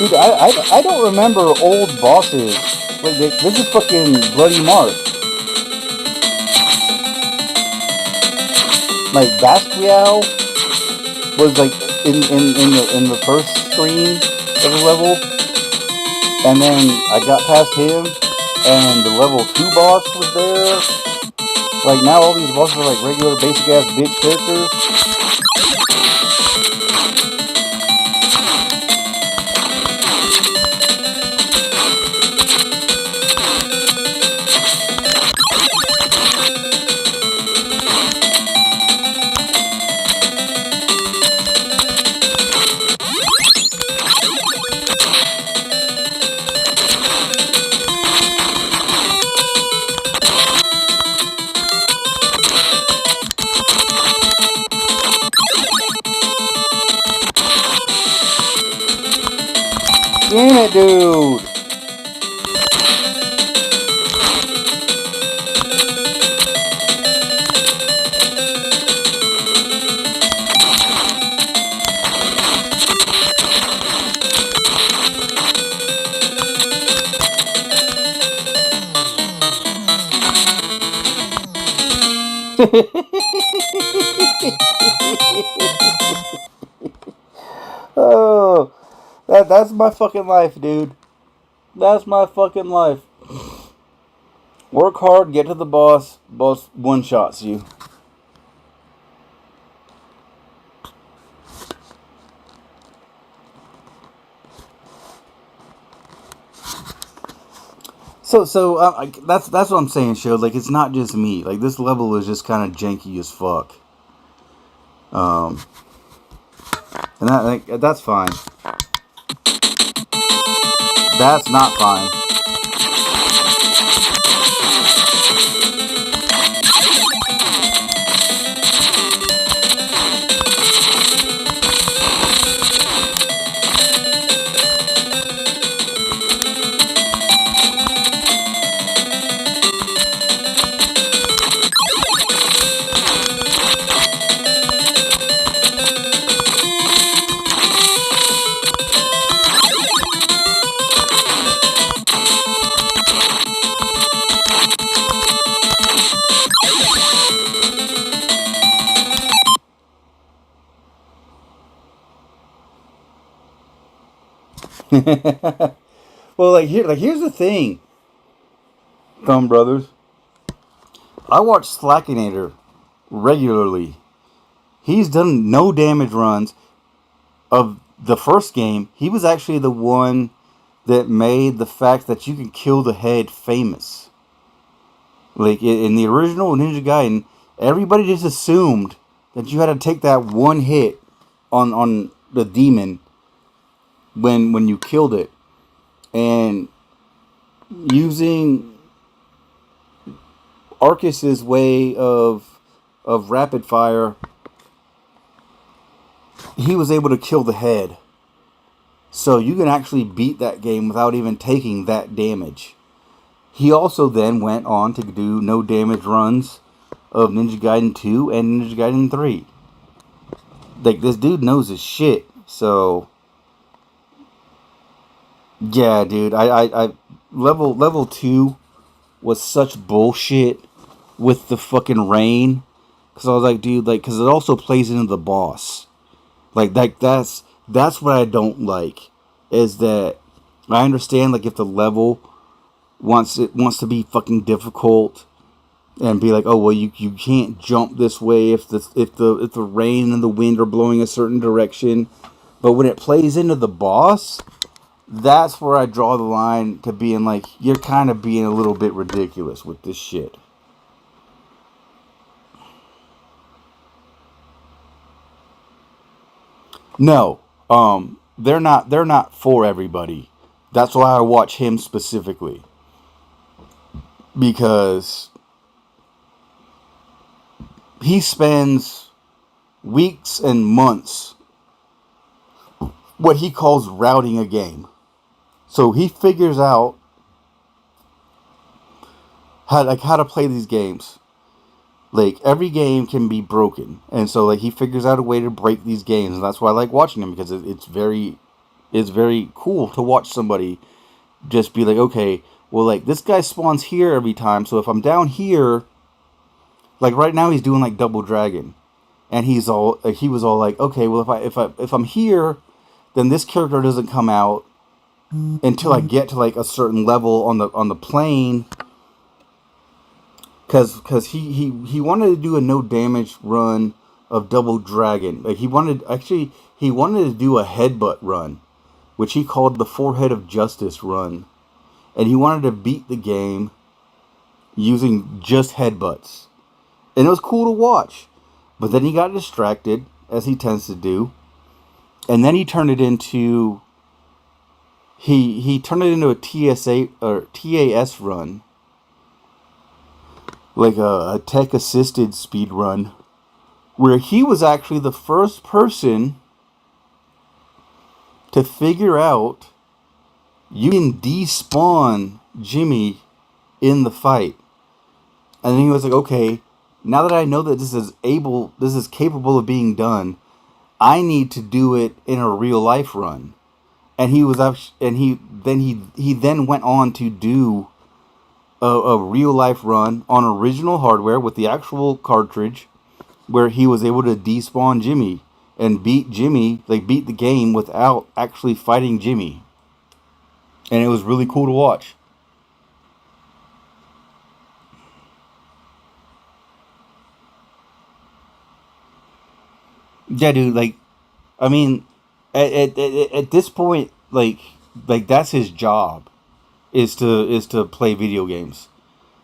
Dude, I don't remember old bosses. Wait, this is fucking Bloody Mark. Like Basquiat was like in the first screen of the level, and then I got past him, and the level 2 boss was there. Like now all these bosses are like regular basic ass bitch characters. Damn it, dude. Oh, that's my fucking life, dude. That's my fucking life. Work hard, get to the boss. Boss one-shots you. So that's what I'm saying, show. Like, it's not just me. Like, this level is just kind of janky as fuck. And that's fine. That's not fine. Well, here's the thing, Thumb Brothers. I watch Slackinator regularly. He's done no damage runs of the first game. He was actually the one that made the fact that you can kill the head famous. Like, in the original Ninja Gaiden, everybody just assumed that you had to take that one hit on the demon when you killed it. And using Arcus's way of rapid fire, he was able to kill the head. So you can actually beat that game without even taking that damage. He also then went on to do no damage runs of Ninja Gaiden 2 and Ninja Gaiden 3. Like, this dude knows his shit. So yeah, dude, I level 2 was such bullshit with the fucking rain, because I was like, dude, like, because it also plays into the boss. Like, that's what I don't like, is that I understand, like, if the level wants to be fucking difficult and be like, oh, well, you can't jump this way if the rain and the wind are blowing a certain direction, but when it plays into the boss, that's where I draw the line to being like, you're kind of being a little bit ridiculous with this shit. No, they're not for everybody. That's why I watch him specifically, because he spends weeks and months what he calls routing a game. So he figures out how to play these games. Like, every game can be broken, and so, like, he figures out a way to break these games, and that's why I like watching him, because it's very cool to watch somebody just be like, okay, well, like, this guy spawns here every time, so if I'm down here, like, right now he's doing, like, Double Dragon, and he was all like, okay, well, if I'm here, then this character doesn't come out until I get to, like, a certain level on the plane, because he wanted to do a no damage run of Double Dragon. Like, he wanted to do a headbutt run, which he called the Forehead of Justice run, and he wanted to beat the game using just headbutts, and it was cool to watch. But then he got distracted, as he tends to do, and then he turned it into a TSA or TAS run, like a tech assisted speed run, where he was actually the first person to figure out you can despawn Jimmy in the fight. And then he was like, okay, now that I know that this is capable of being done, I need to do it in a real life run. And he then went on to do a real life run on original hardware with the actual cartridge, where he was able to despawn Jimmy and beat the game without actually fighting Jimmy. And it was really cool to watch. Yeah, dude, like, I mean, at this point, like that's his job, is to play video games.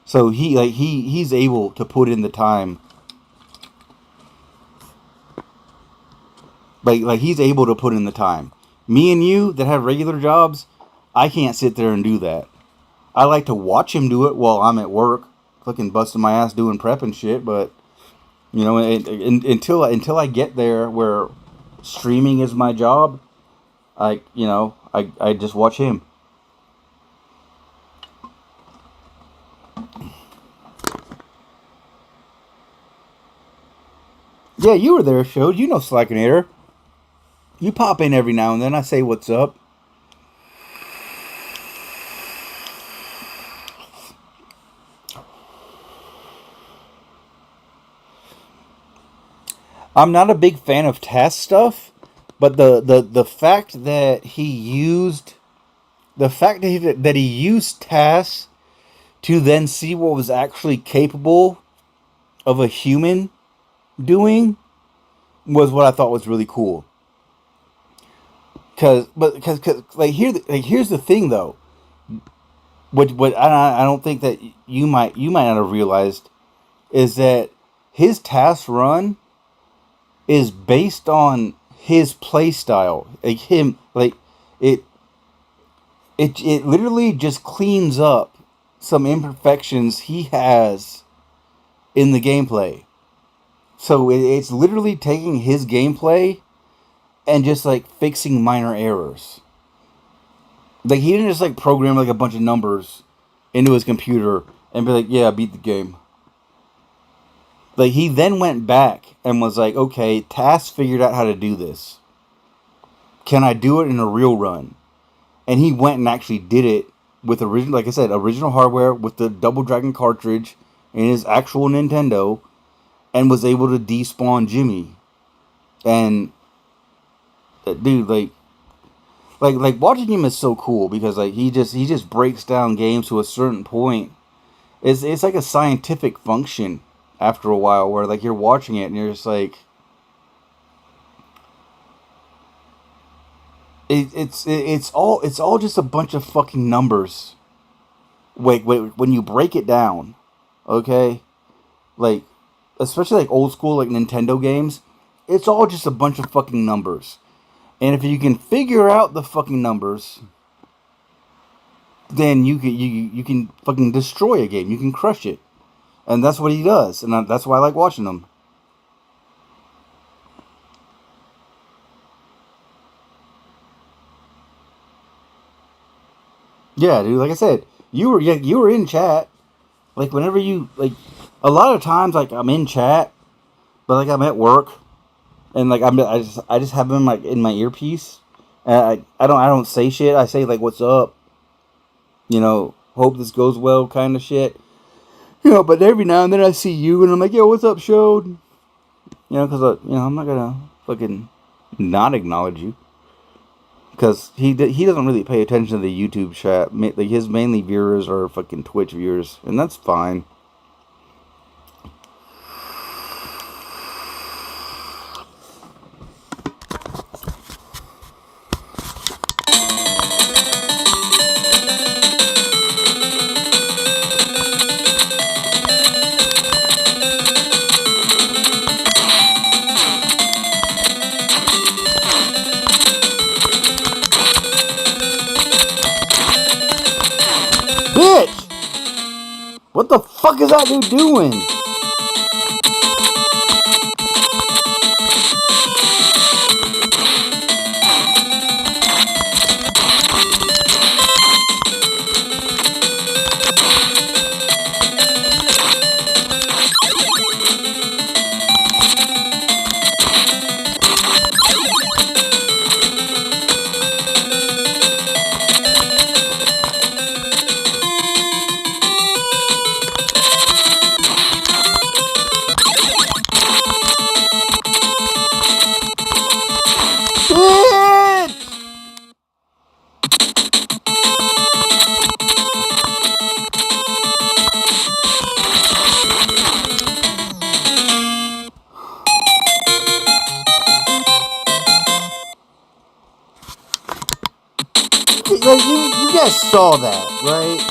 So he's able to put in the time. Like he's able to put in the time. Me and you that have regular jobs, I can't sit there and do that. I like to watch him do it while I'm at work, fucking busting my ass doing prep and shit. But you know, until I get there where streaming is my job, I just watch him. Yeah, you were there, showed. You know Slackinator. You pop in every now and then. I say what's up. I'm not a big fan of task stuff, but the fact that he used tasks to then see what was actually capable of a human doing was what I thought was really cool. Because here's the thing though. What I don't think that you might not have realized is that his task run is based on his play style. It literally just cleans up some imperfections he has in the gameplay. So it's literally taking his gameplay and just like fixing minor errors. Like he didn't just like program like a bunch of numbers into his computer and be like, yeah, beat the game. Like he then went back and was like, okay, Task figured out how to do this. Can I do it in a real run? And he went and actually did it with original hardware with the Double Dragon cartridge in his actual Nintendo, and was able to despawn Jimmy. And dude, like watching him is so cool because like he just breaks down games to a certain point. It's like a scientific function after a while where like you're watching it and you're just like it's all just a bunch of fucking numbers. Wait, when you break it down, okay? Like especially like old school like Nintendo games, it's all just a bunch of fucking numbers. And if you can figure out the fucking numbers, then you can fucking destroy a game. You can crush it. And that's what he does. And that's why I like watching him. Yeah, dude, like I said, you were in chat. Like whenever you like a lot of times like I'm in chat, but like I'm at work and like I just have him like in my earpiece. And I don't say shit. I say like what's up? You know, hope this goes well kind of shit. You know, but every now and then I see you and I'm like, yo, what's up, Shode? You know, because I'm not gonna fucking not acknowledge you. Because he doesn't really pay attention to the YouTube chat. Like his mainly viewers are fucking Twitch viewers, and that's fine. Bitch! What the fuck is that dude doing? Like, you guys saw that, right?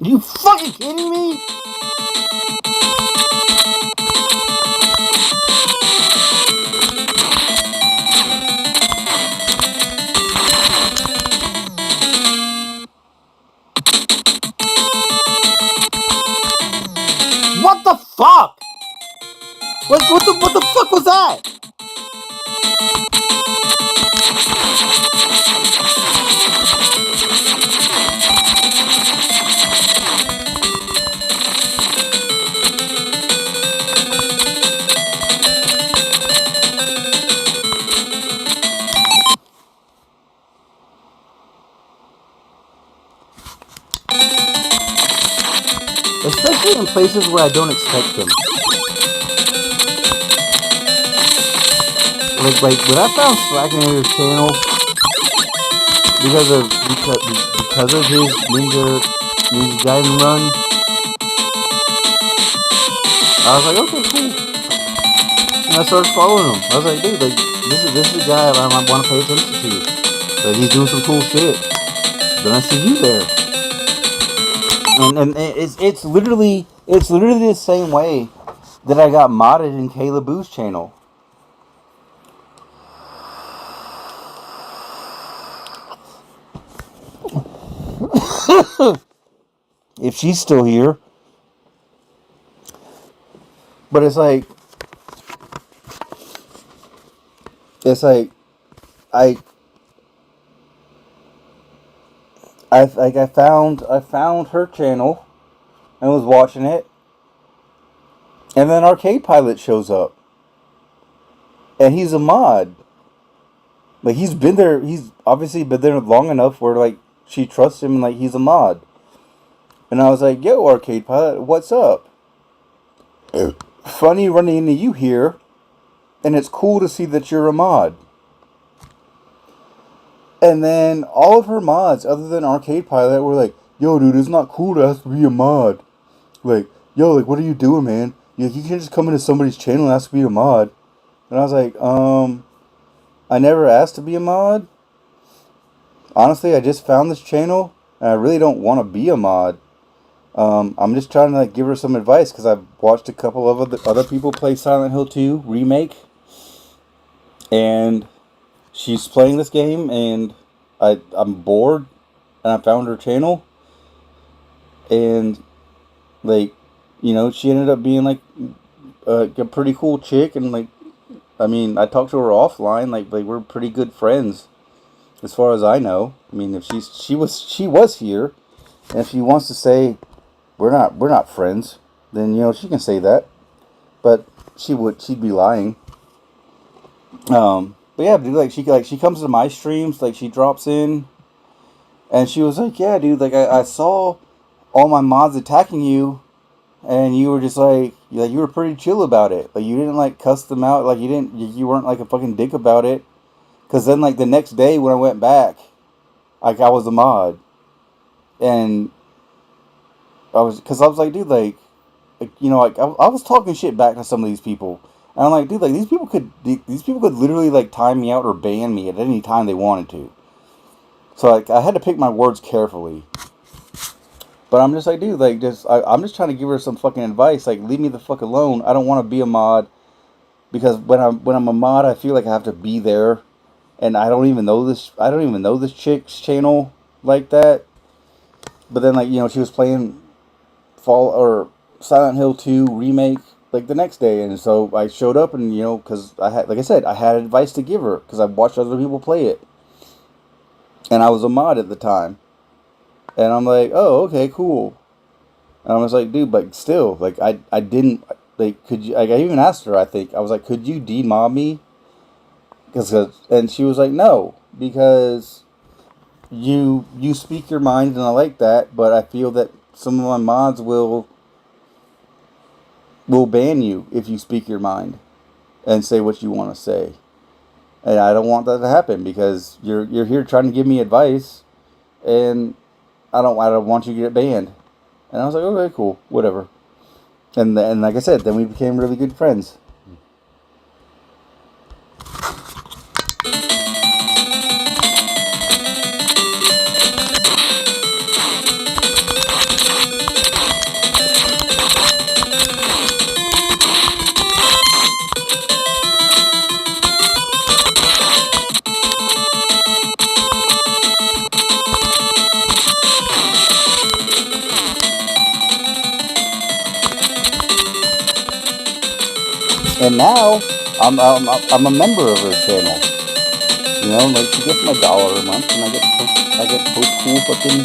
You fucking kidding me? What the fuck? What the fuck was that? Especially in places where I don't expect them. Like when I found Slackinator's channel because of his Ninja Gaiden run, I was like, okay, cool. And I started following him. I was like, dude, like this is a guy I want to pay attention to. Like he's doing some cool shit. Then I see you there. And it's literally the same way that I got modded in Kayla Boo's channel. If she's still here. But it's like I found her channel and was watching it, and then Arcade Pilot shows up, and he's a mod. Like he's obviously been there long enough where like she trusts him and like he's a mod. And I was like, yo, Arcade Pilot, what's up? Funny running into you here, and it's cool to see that you're a mod. And then all of her mods, other than Arcade Pilot, were like, yo, dude, it's not cool to have to be a mod. Like, yo, like, what are you doing, man? You can't just come into somebody's channel and ask to be a mod. And I was like, I never asked to be a mod. Honestly, I just found this channel, and I really don't want to be a mod. I'm just trying to like give her some advice, because I've watched a couple of other people play Silent Hill 2 Remake. And she's playing this game, and I'm bored, and I found her channel, and like, you know, she ended up being like a pretty cool chick, and like, I mean, I talked to her offline, like we're pretty good friends, as far as I know. I mean, if she was here, and if she wants to say we're not friends, then you know she can say that, but she'd be lying. But yeah, dude, she comes to my streams, like she drops in, and she was like, yeah, dude, like I saw all my mods attacking you, and you were just like you were pretty chill about it. Like you didn't like cuss them out, like you weren't like a fucking dick about it. Cause then like the next day when I went back, like I was a mod, and I was like, dude, like you know, like I was talking shit back to some of these people. And I'm like, dude, like these people could literally like time me out or ban me at any time they wanted to. So like I had to pick my words carefully. But I'm just like, dude, like I'm just trying to give her some fucking advice. Like, leave me the fuck alone. I don't want to be a mod, because when I'm a mod, I feel like I have to be there, and I don't even know this chick's channel like that. But then like, you know, she was playing Silent Hill 2 remake like the next day, and so I showed up, and because I had, like I said, I had advice to give her because I watched other people play it, and I was a mod at the time, and I'm like, oh, okay, cool, and I was like, dude, but still, like I didn't like, could you? Like, I even asked her, I think I was like, could you demob me? And she was like, no, because you speak your mind, and I like that, but I feel that some of my mods will ban you if you speak your mind and say what you want to say. And I don't want that to happen because you're here trying to give me advice, and I don't want you to get banned. And I was like, okay, cool, whatever. And like I said, then we became really good friends. And now I'm a member of her channel. Like she gets my $1 a month, and I get to post cool fucking.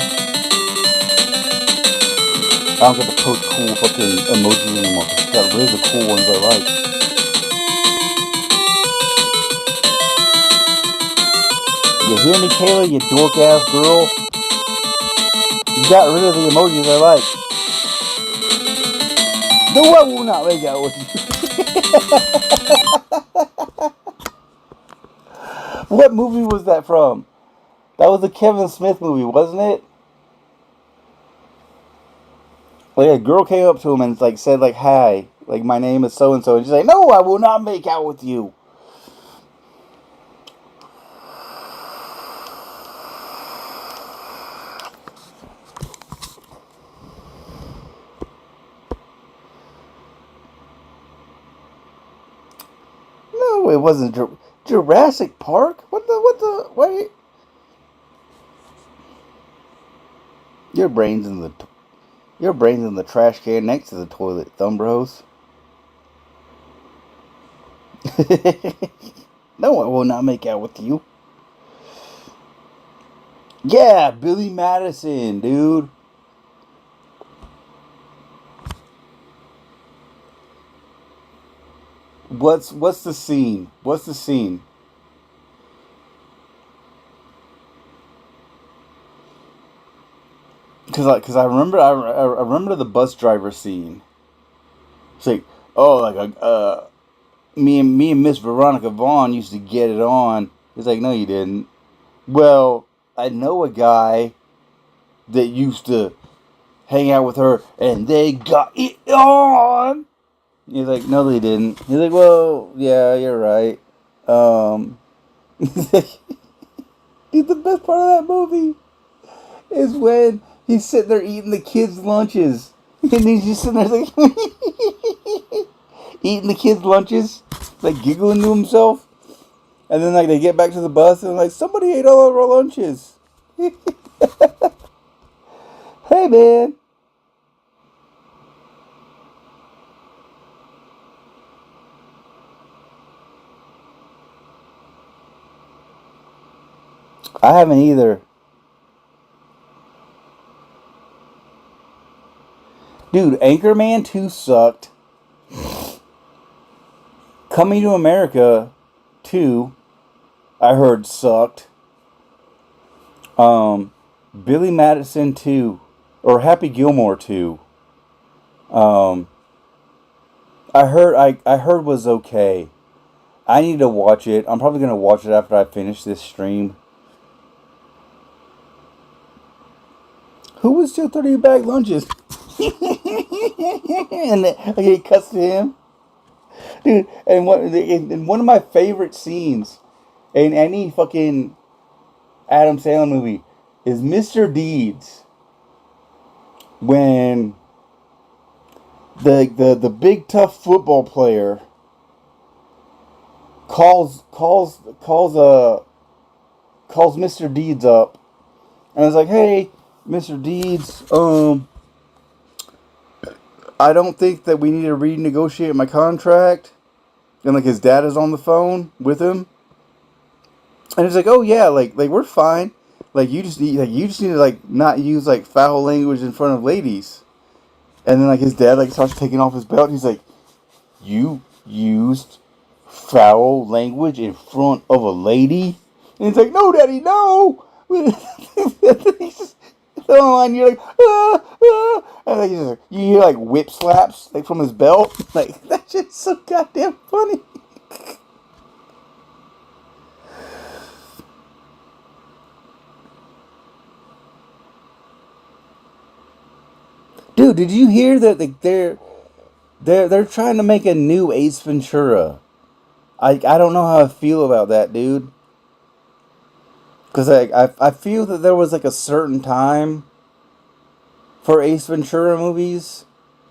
I don't get to post cool fucking emojis anymore. She got rid of the cool ones I like. You hear me, Kayla? You dork ass girl. You got rid of the emojis I like. No, I will not make out with you. What movie was that from? That was a Kevin Smith movie, wasn't it? Like a girl came up to him and like said like, "Hi, like my name is so and so," and she's like, "No, I will not make out with you." No, it wasn't Jurassic Park. What? Your brain's in the trash can next to the toilet, thumb bros. No, I will not make out with you. Yeah, Billy Madison, dude. What's the scene? What's the scene? Because I remember the bus driver scene. It's like, oh, like me and Miss Veronica Vaughn used to get it on. It's like, no, you didn't. Well, I know a guy that used to hang out with her, and they got it on. He's like, no, they didn't. He's like, well, yeah, you're right. Dude, the best part of that movie is when he's sitting there eating the kids' lunches. And he's just sitting there like eating the kids' lunches, like giggling to himself. And then like they get back to the bus and like, somebody ate all of our lunches. Hey man. I haven't either. Dude, Anchorman 2 sucked. Coming to America 2, I heard sucked. Billy Madison 2, or Happy Gilmore 2. I heard was okay. I need to watch it. I'm probably gonna watch it after I finish this stream. Who was still 30 bag lunches? And he cuts to him. Dude, and one of my favorite scenes in any fucking Adam Sandler movie is Mr. Deeds. When the big tough football player calls Mr. Deeds up, and it's like, hey, Mr. Deeds, I don't think that we need to renegotiate my contract. And like his dad is on the phone with him. And he's like, oh yeah, like we're fine. Like you just need to like not use like foul language in front of ladies. And then like his dad like starts taking off his belt. And he's like, you used foul language in front of a lady? And he's like, no, Daddy, no. He's just and you're like, and like, just, you hear like whip slaps like from his belt. Like that's just so goddamn funny. Dude, did you hear that they're trying to make a new Ace Ventura? I don't know how I feel about that, dude. Because I feel that there was like a certain time for Ace Ventura movies,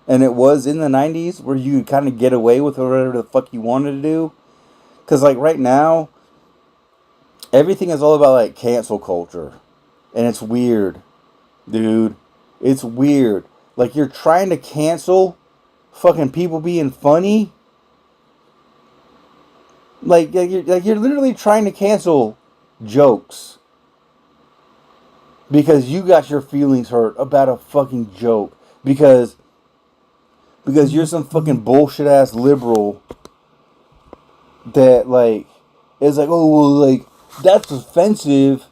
and it was in the 90s, where you kind of get away with whatever the fuck you wanted to do. Because like right now, everything is all about like cancel culture. And it's weird, dude. It's weird. Like you're trying to cancel fucking people being funny. Like you're literally trying to cancel jokes because you got your feelings hurt about a fucking joke because you're some fucking bullshit ass liberal that like is like, oh well, like that's offensive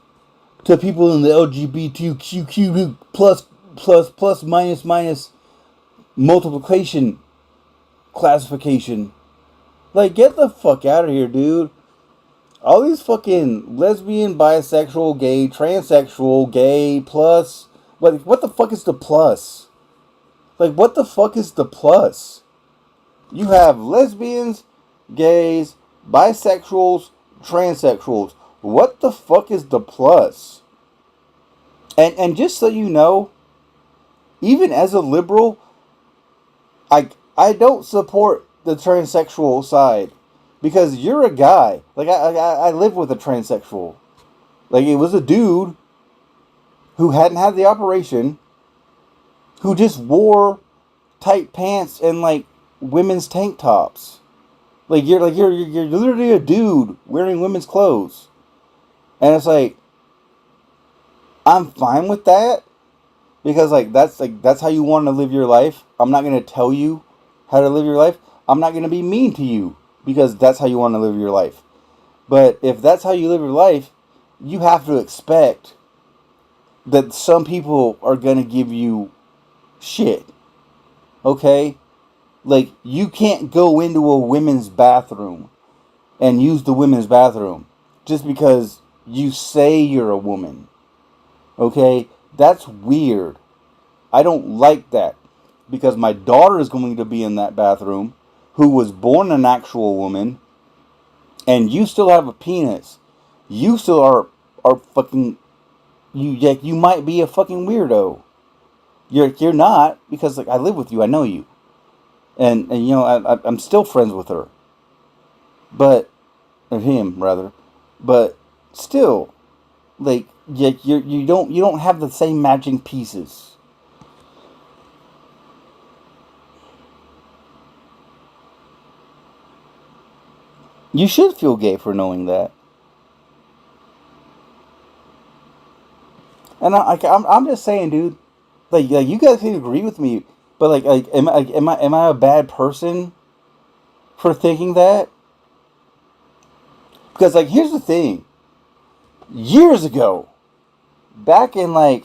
to people in the LGBTQ plus minus multiplication classification. Like, get the fuck out of here, dude. All these fucking lesbian, bisexual, gay, transsexual, gay, plus. What the fuck is the plus? Like, what the fuck is the plus? You have lesbians, gays, bisexuals, transsexuals. What the fuck is the plus? And just so you know, even as a liberal, I don't support the transsexual side because you're a guy. Like I live with a transsexual. Like it was a dude who hadn't had the operation, who just wore tight pants and like women's tank tops. Like you're literally a dude wearing women's clothes, and it's like I'm fine with that because that's how you want to live your life. I'm not gonna tell you how to live your life. I'm not going to be mean to you because that's how you want to live your life. But if that's how you live your life, you have to expect that some people are going to give you shit. Okay? Like, you can't go into a women's bathroom and use the women's bathroom just because you say you're a woman. Okay? That's weird. I don't like that because my daughter is going to be in that bathroom, who was born an actual woman, and you still have a penis. You still are fucking, you might be a fucking weirdo. You're not, because like I live with you, I know you, and you know I'm still friends with her, but or him rather, but still, like you don't have the same matching pieces. You should feel gay for knowing that. And I'm just saying, dude. Like you guys can agree with me, but am I a bad person for thinking that? Because like here's the thing. Years ago, back in like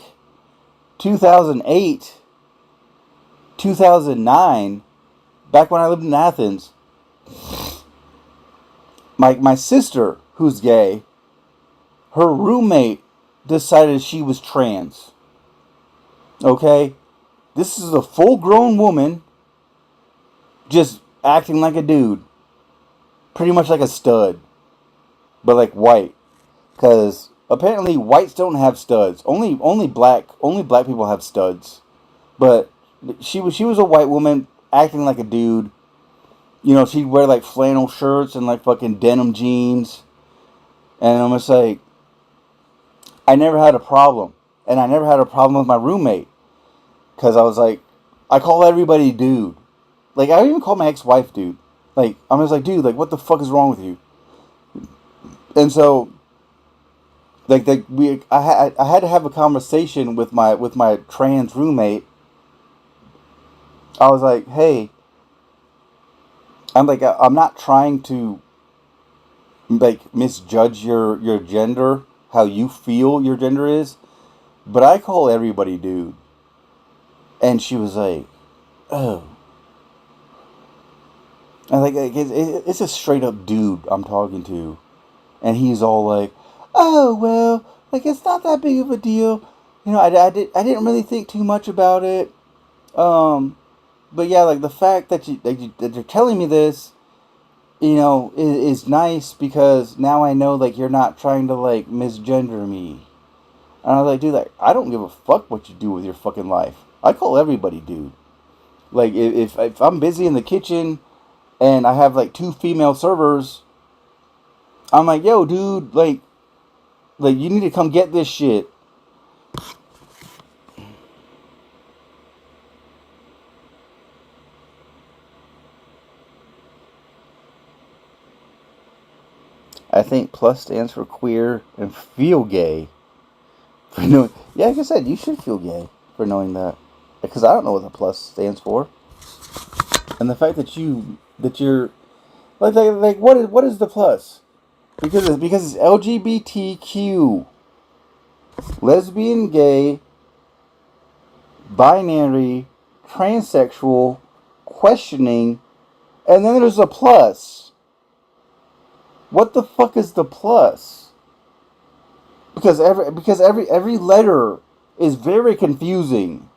2008, 2009, back when I lived in Athens, my sister, who's gay, her roommate decided she was trans. Okay? This is a full-grown woman just acting like a dude. Pretty much like a stud. But like white. Because apparently whites don't have studs. Only black people have studs. But she was a white woman acting like a dude. You know, she'd wear like flannel shirts and like fucking denim jeans. And I'm just like, I never had a problem. And I never had a problem with my roommate. Because I was like, I call everybody dude. Like, I even call my ex-wife dude. Like, I'm just like, dude, like, what the fuck is wrong with you? And so, I had to have a conversation with my trans roommate. I was like, hey, I'm not trying to, like, misjudge your gender, how you feel your gender is, but I call everybody dude. And she was like, oh. And like it's a straight up dude I'm talking to, and he's all like, "Oh well, like it's not that big of a deal, you know. I didn't really think too much about it, but yeah, like the fact that that you're telling me this, you know, is nice because now I know like you're not trying to like misgender me." And I was like, "Dude, like I don't give a fuck what you do with your fucking life. I call everybody dude. Like if I'm busy in the kitchen." And I have like 2 female servers, I'm like, yo, dude, like you need to come get this shit. I think plus stands for queer and feel gay. For knowing, yeah, like I said, you should feel gay for knowing that, because I don't know what the plus stands for. And the fact that you're like what is the plus? Because it's LGBTQ, lesbian, gay, binary, transsexual, questioning, and then there's a plus. What the fuck is the plus? Because every letter is very confusing.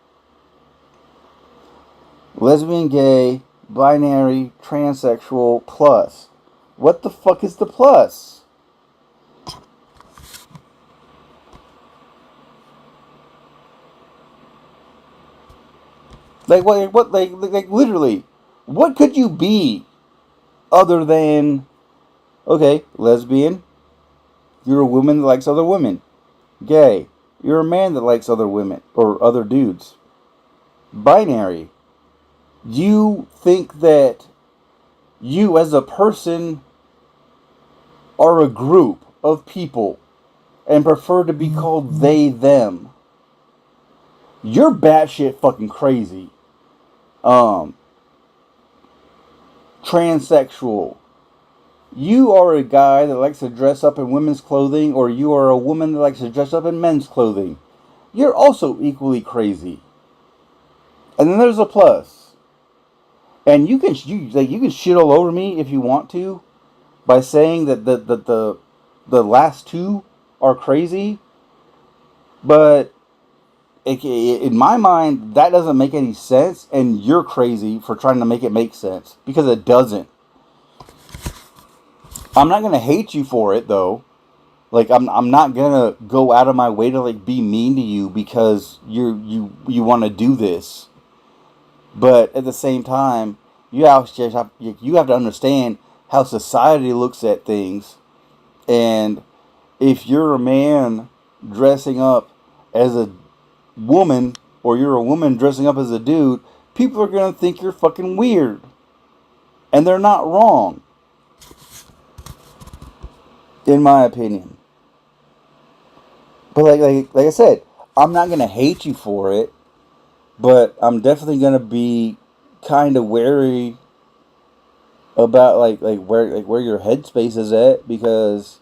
Lesbian, gay, binary, transsexual, plus. What the fuck is the plus? Like what like literally, what could you be other than, okay, lesbian, you're a woman that likes other women. Gay, you're a man that likes other women or other dudes. Binary, you think that you as a person are a group of people and prefer to be called they, them. You're batshit fucking crazy. Transsexual, you are a guy that likes to dress up in women's clothing, or you are a woman that likes to dress up in men's clothing. You're also equally crazy. And then there's a plus. And you can shit all over me if you want to by saying that the last 2 are crazy, but in my mind that doesn't make any sense, and you're crazy for trying to make it make sense because it doesn't. I'm not gonna hate you for it though. Like I'm not gonna go out of my way to like be mean to you because you want to do this. But at the same time, you have to understand how society looks at things, and if you're a man dressing up as a woman, or you're a woman dressing up as a dude, people are gonna think you're fucking weird, and they're not wrong. In my opinion. But like I said, I'm not gonna hate you for it, but I'm definitely gonna be kind of wary about where your headspace is at, because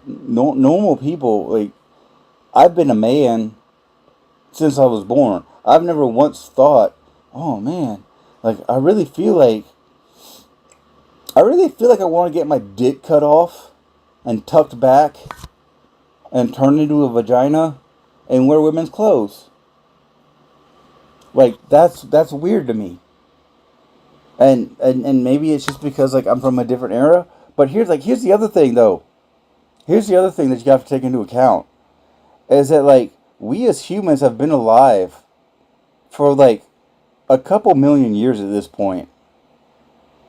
normal people, like, I've been a man since I was born. I've never once thought, oh man, like I really feel like I want to get my dick cut off and tucked back and turned into a vagina and wear women's clothes. Like that's weird to me. And maybe it's just because like I'm from a different era. But here's the other thing though. Here's the other thing that you have to take into account. Is that like we as humans have been alive for like a couple million years at this point.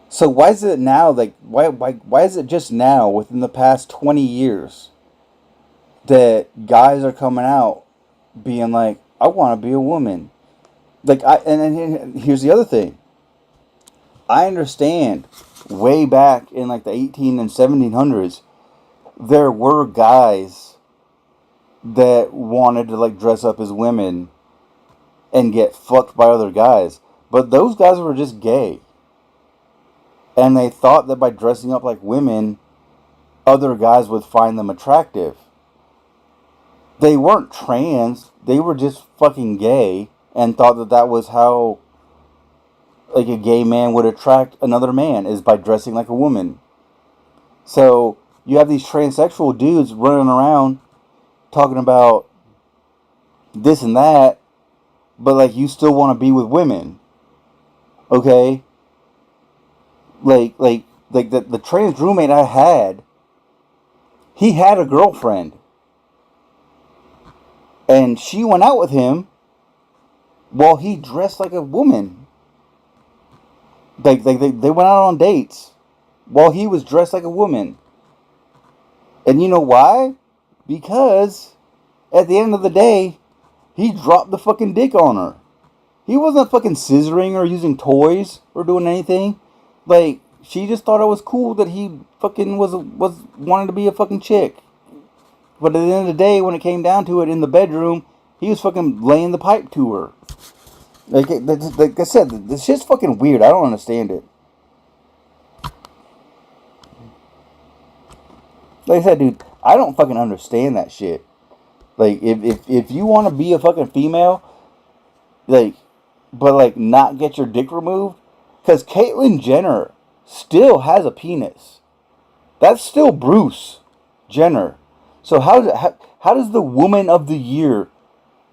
So why is it now, like, why is it just now, within the past 20 years, that guys are coming out being like, I want to be a woman. like and here's the other thing. I understand way back in like the 18 and 1700s, there were guys that wanted to like dress up as women and get fucked by other guys. But those guys were just gay. And they thought that by dressing up like women, other guys would find them attractive. They weren't trans. They were just fucking gay and thought that that was how like a gay man would attract another man, is by dressing like a woman. So you have these transsexual dudes running around talking about this and that, but like you still want to be with women. Okay? Like the trans roommate I had, he had a girlfriend. And she went out with him while he dressed like a woman. They went out on dates while he was dressed like a woman. And you know why? Because at the end of the day, he dropped the fucking dick on her. He wasn't fucking scissoring or using toys or doing anything. Like, she just thought it was cool that he fucking was wanted to be a fucking chick. But at the end of the day, when it came down to it in the bedroom, he was fucking laying the pipe to her. Like I said, this shit's fucking weird. I don't understand it. Like I said, dude, I don't fucking understand that shit. Like, if you want to be a fucking female, like, but like not get your dick removed, because Caitlyn Jenner still has a penis. That's still Bruce Jenner. So how does the woman of the year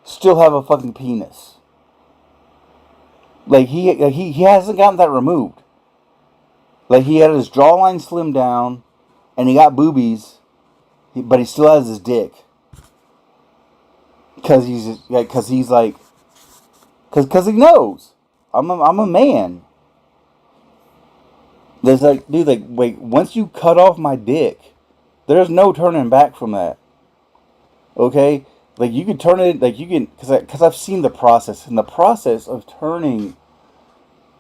still have a fucking penis? Like he hasn't gotten that removed. Like, he had his jawline slimmed down, and he got boobies, but he still has his dick. Cause he knows I'm a man. There's like, dude, like, wait, once you cut off my dick, there's no turning back from that. Okay? Like, you can turn it, like, you can, because I've seen the process, and the process of turning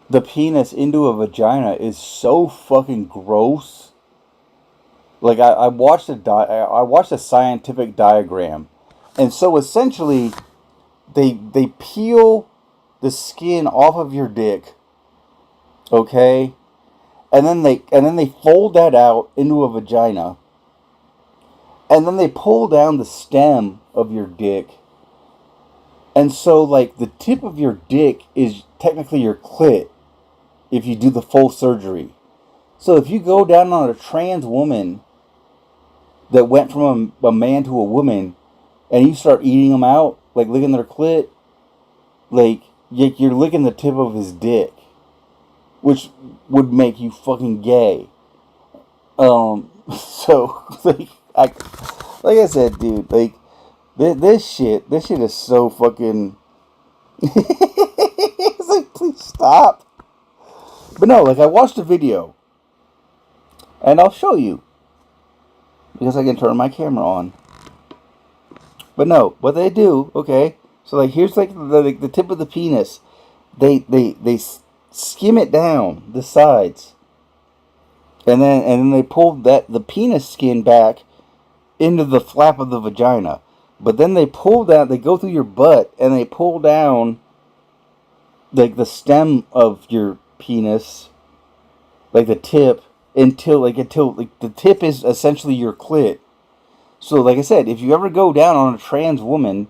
the penis into a vagina is so fucking gross. Like, I watched a scientific diagram, and so essentially, they peel the skin off of your dick, okay, and then they fold that out into a vagina. And then they pull down the stem of your dick. And so, like, the tip of your dick is technically your clit if you do the full surgery. So if you go down on a trans woman that went from a man to a woman, and you start eating them out, like licking their clit, like, you're licking the tip of his dick, which would make you fucking gay. So, like I said, dude, like, this shit is so fucking, it's like, please stop. But no, like, I watched a video, and I'll show you, because I can turn my camera on. But no, what they do, okay, so like, here's like the tip of the penis. They skim it down the sides, and then they pull the penis skin back into the flap of the vagina. But then they pull down, they go through your butt, and they pull down like the stem of your penis, like the tip, until the tip is essentially your clit. So, like I said, if you ever go down on a trans woman,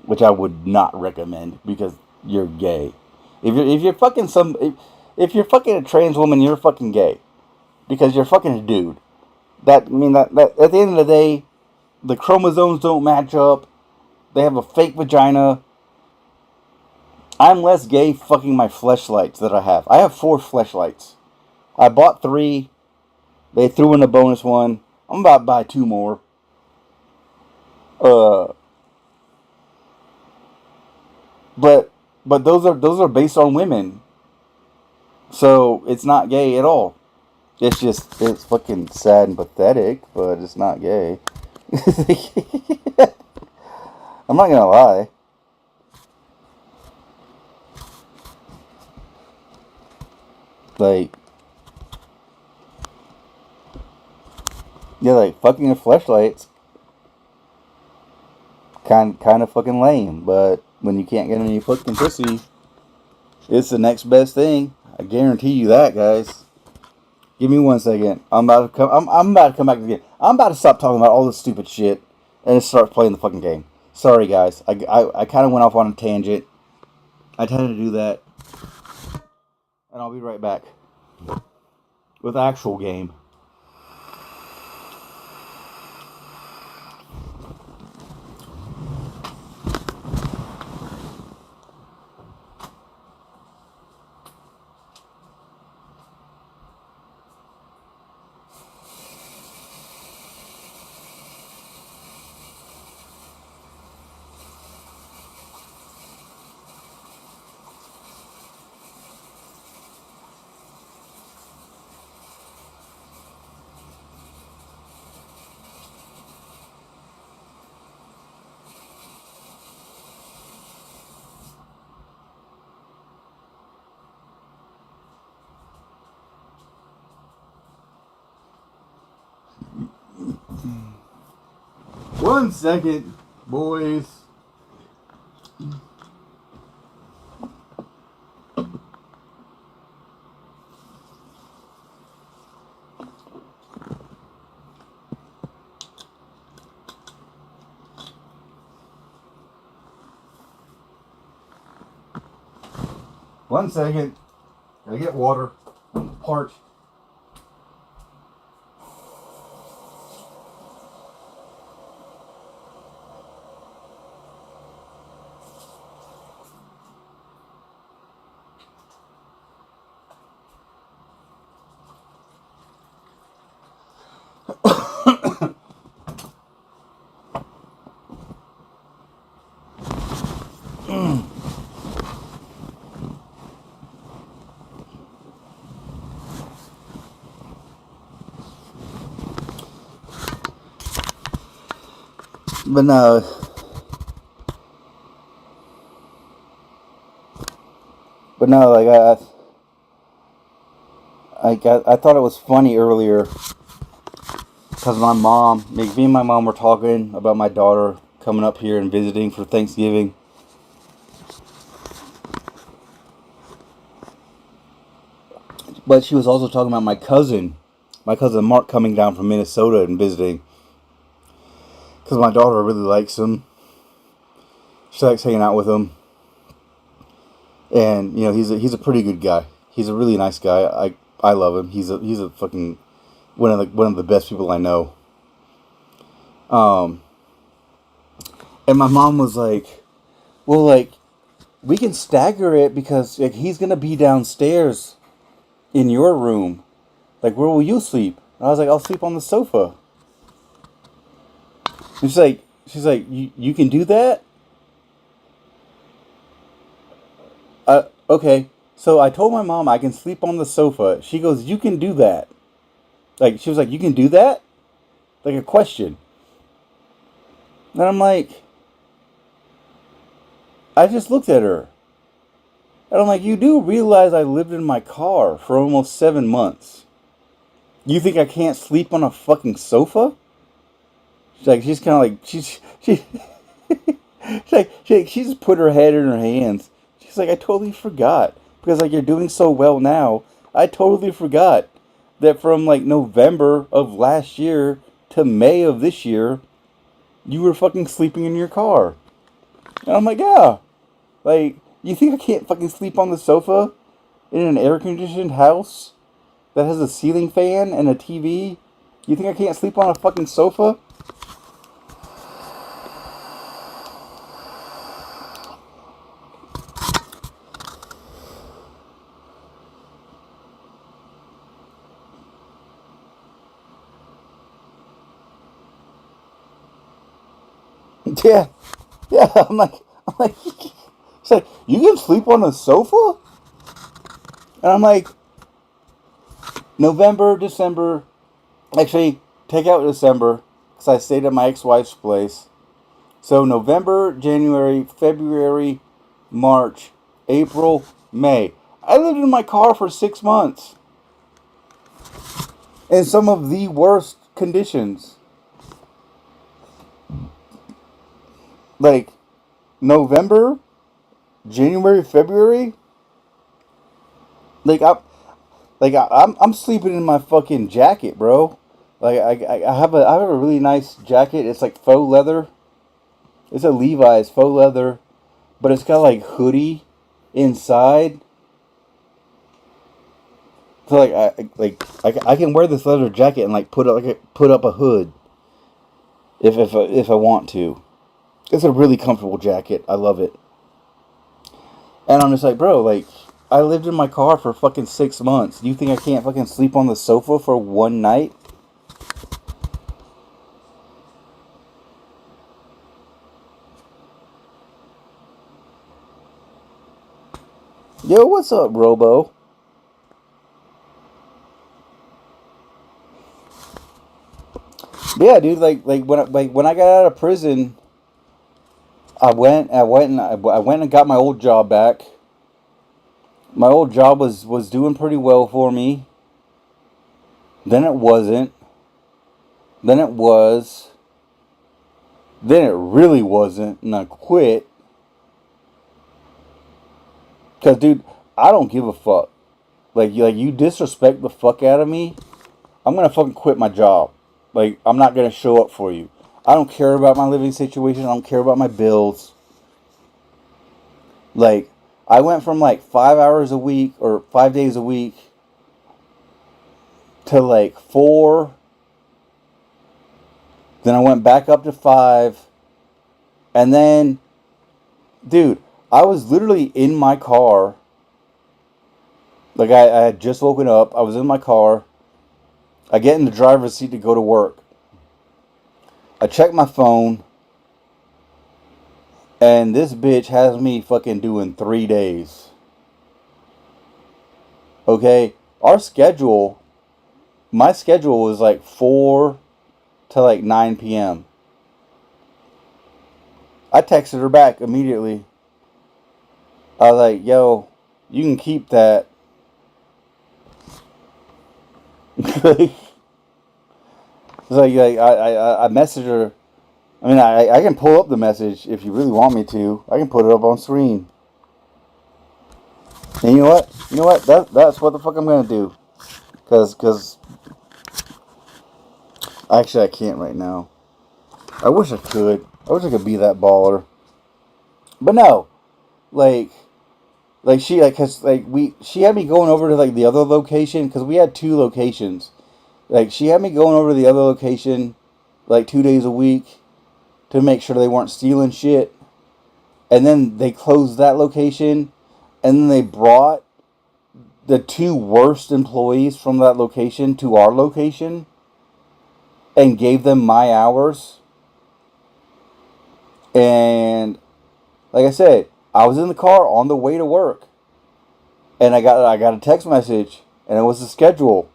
which I would not recommend because you're gay. If you're fucking a trans woman, you're fucking gay because you're fucking a dude. That at the end of the day, the chromosomes don't match up. They have a fake vagina. I'm less gay fucking my fleshlights that I have. I have 4 fleshlights. I bought 3. They threw in a bonus one. I'm about to buy 2 more. But those are based on women. So it's not gay at all. It's fucking sad and pathetic, but it's not gay. I'm not gonna lie. Like, yeah, like fucking a fleshlight's kind of fucking lame. But when you can't get any fucking pussy, it's the next best thing. I guarantee you that, guys. Give me 1 second. I'm about to come. I'm about to come back again. I'm about to stop talking about all this stupid shit and just start playing the fucking game. Sorry, guys. I kind of went off on a tangent. I tend to do that, and I'll be right back with actual game. One second, boys. One second. Gotta get water. I'm parched. But no. But no, like I thought it was funny earlier because my mom, me and my mom were talking about my daughter coming up here and visiting for Thanksgiving. But she was also talking about my cousin Mark coming down from Minnesota and visiting. Because my daughter really likes him. She likes hanging out with him. And, you know, he's a pretty good guy. He's a really nice guy. I love him. He's a fucking one of the best people I know. And my mom was like, well, like, we can stagger it because like he's gonna be downstairs in your room. Like, where will you sleep? And I was like, I'll sleep on the sofa. And she's like, you can do that? Okay. So I told my mom I can sleep on the sofa. She goes, you can do that. Like, she was like, you can do that? Like a question. And I'm like, I just looked at her. And I'm like, you do realize I lived in my car for almost 7 months. You think I can't sleep on a fucking sofa? She's like, she's kind of like, she just put her head in her hands. She's like, I totally forgot. Because like you're doing so well now, I totally forgot that from like November of last year to May of this year, you were fucking sleeping in your car. And I'm like, yeah. Like, you think I can't fucking sleep on the sofa in an air-conditioned house that has a ceiling fan and a TV? You think I can't sleep on a fucking sofa? Yeah. Yeah, I'm like, it's like, you can sleep on a sofa? And I'm like, November, December, actually, take out December, because I stayed at my ex-wife's place. So November, January, February, March, April, May. I lived in my car for 6 months. In some of the worst conditions. Like, November, January, February. I'm sleeping in my fucking jacket, bro. Like, I have a really nice jacket. It's like faux leather. It's a Levi's faux leather, but it's got like hoodie inside. So I can wear this leather jacket and like put up a hood if I want to. It's a really comfortable jacket. I love it. And I'm just like, bro, like I lived in my car for fucking 6 months. Do you think I can't fucking sleep on the sofa for one night? Yo, what's up, Robo? But yeah, dude. When I got out of prison, I went and got my old job back. My old job was doing pretty well for me. Then it wasn't. Then it was. Then it really wasn't, and I quit. Cause, dude, I don't give a fuck. Like you disrespect the fuck out of me, I'm gonna fucking quit my job. Like, I'm not gonna show up for you. I don't care about my living situation. I don't care about my bills. Like, I went from like 5 hours a week or 5 days a week to like 4. Then I went back up to 5. And then, dude, I was literally in my car. Like, I had just woken up. I was in my car. I get in the driver's seat to go to work. I check my phone. And this bitch has me fucking doing 3 days. Okay? My schedule was like 4 to like 9 p.m. I texted her back immediately. I was like, yo, you can keep that. It's like I messaged her. I mean, I can pull up the message if you really want me to. I can put it up on screen. And you know what? That's what the fuck I'm gonna do. Cause actually I can't right now. I wish I could. I wish I could be that baller. But no, like she had me going over to like the other location because we had 2 locations. Like, she had me going over to the other location like 2 days a week to make sure they weren't stealing shit. And then they closed that location, and then they brought the 2 worst employees from that location to our location and gave them my hours. And like I said, I was in the car on the way to work, and I got a text message, and it was the schedule.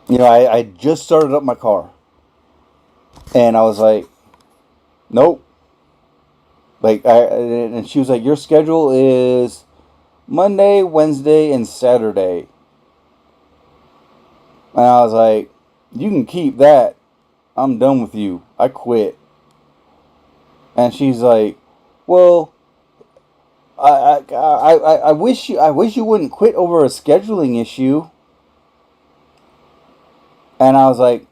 You know, I just started up my car, and I was like, nope. And she was like, your schedule is Monday, Wednesday, and Saturday. And I was like, you can keep that. I'm done with you. I quit. And she's like, well, I wish you wouldn't quit over a scheduling issue. And I was like,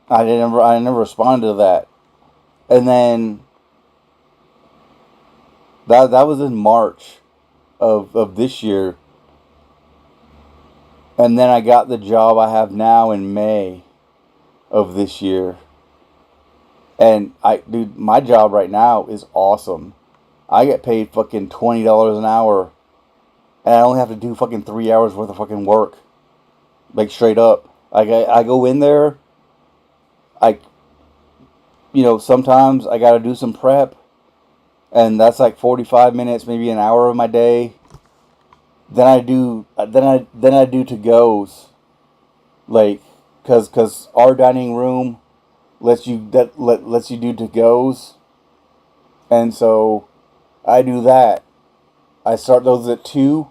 I never responded to that. And then that was in March of this year. And then I got the job I have now in May of this year. And dude, my job right now is awesome. I get paid fucking $20 an hour, and I only have to do fucking 3 hours worth of fucking work. Like, straight up. Like, I go in there, sometimes I gotta do some prep, and that's like 45 minutes, maybe an hour of my day. Then I do to goes, like, cause our dining room lets you do to goes, and so I do that. I start those at 2,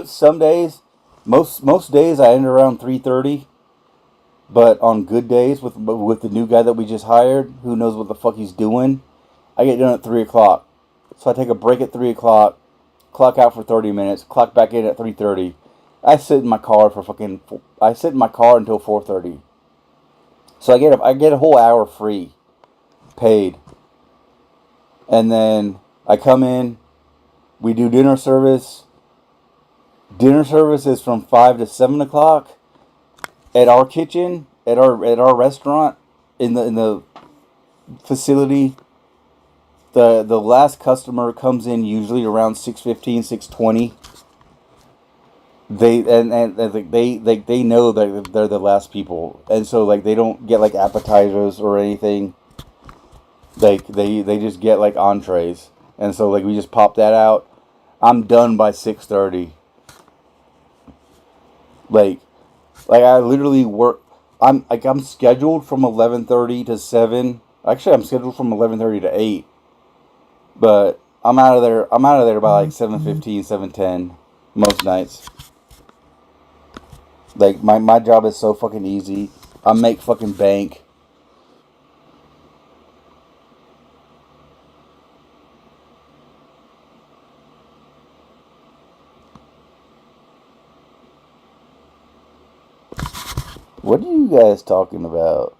Some days, most days I end around 3:30. But on good days with the new guy that we just hired, who knows what the fuck he's doing, I get done at 3 o'clock. So I take a break at 3 o'clock, clock out for 30 minutes, clock back in at 3:30. I sit in my car until 4:30. So I get a whole hour free, paid, and then I come in. We do dinner service. Dinner service is from 5 to 7 o'clock at our kitchen, at our restaurant, in the facility. The last customer comes in usually around 6:15, 6:20. They they know that they're the last people, and so like they don't get like appetizers or anything. Like they just get like entrees, and so like we just pop that out. I'm done by 6:30. Like I literally work. I'm scheduled from 11:30 to 7. Actually, I'm scheduled from 11:30 to 8. But I'm out of there. I'm out of there by like 7:15, 7:10 most nights. Like my job is so fucking easy. I make fucking bank. What are you guys talking about?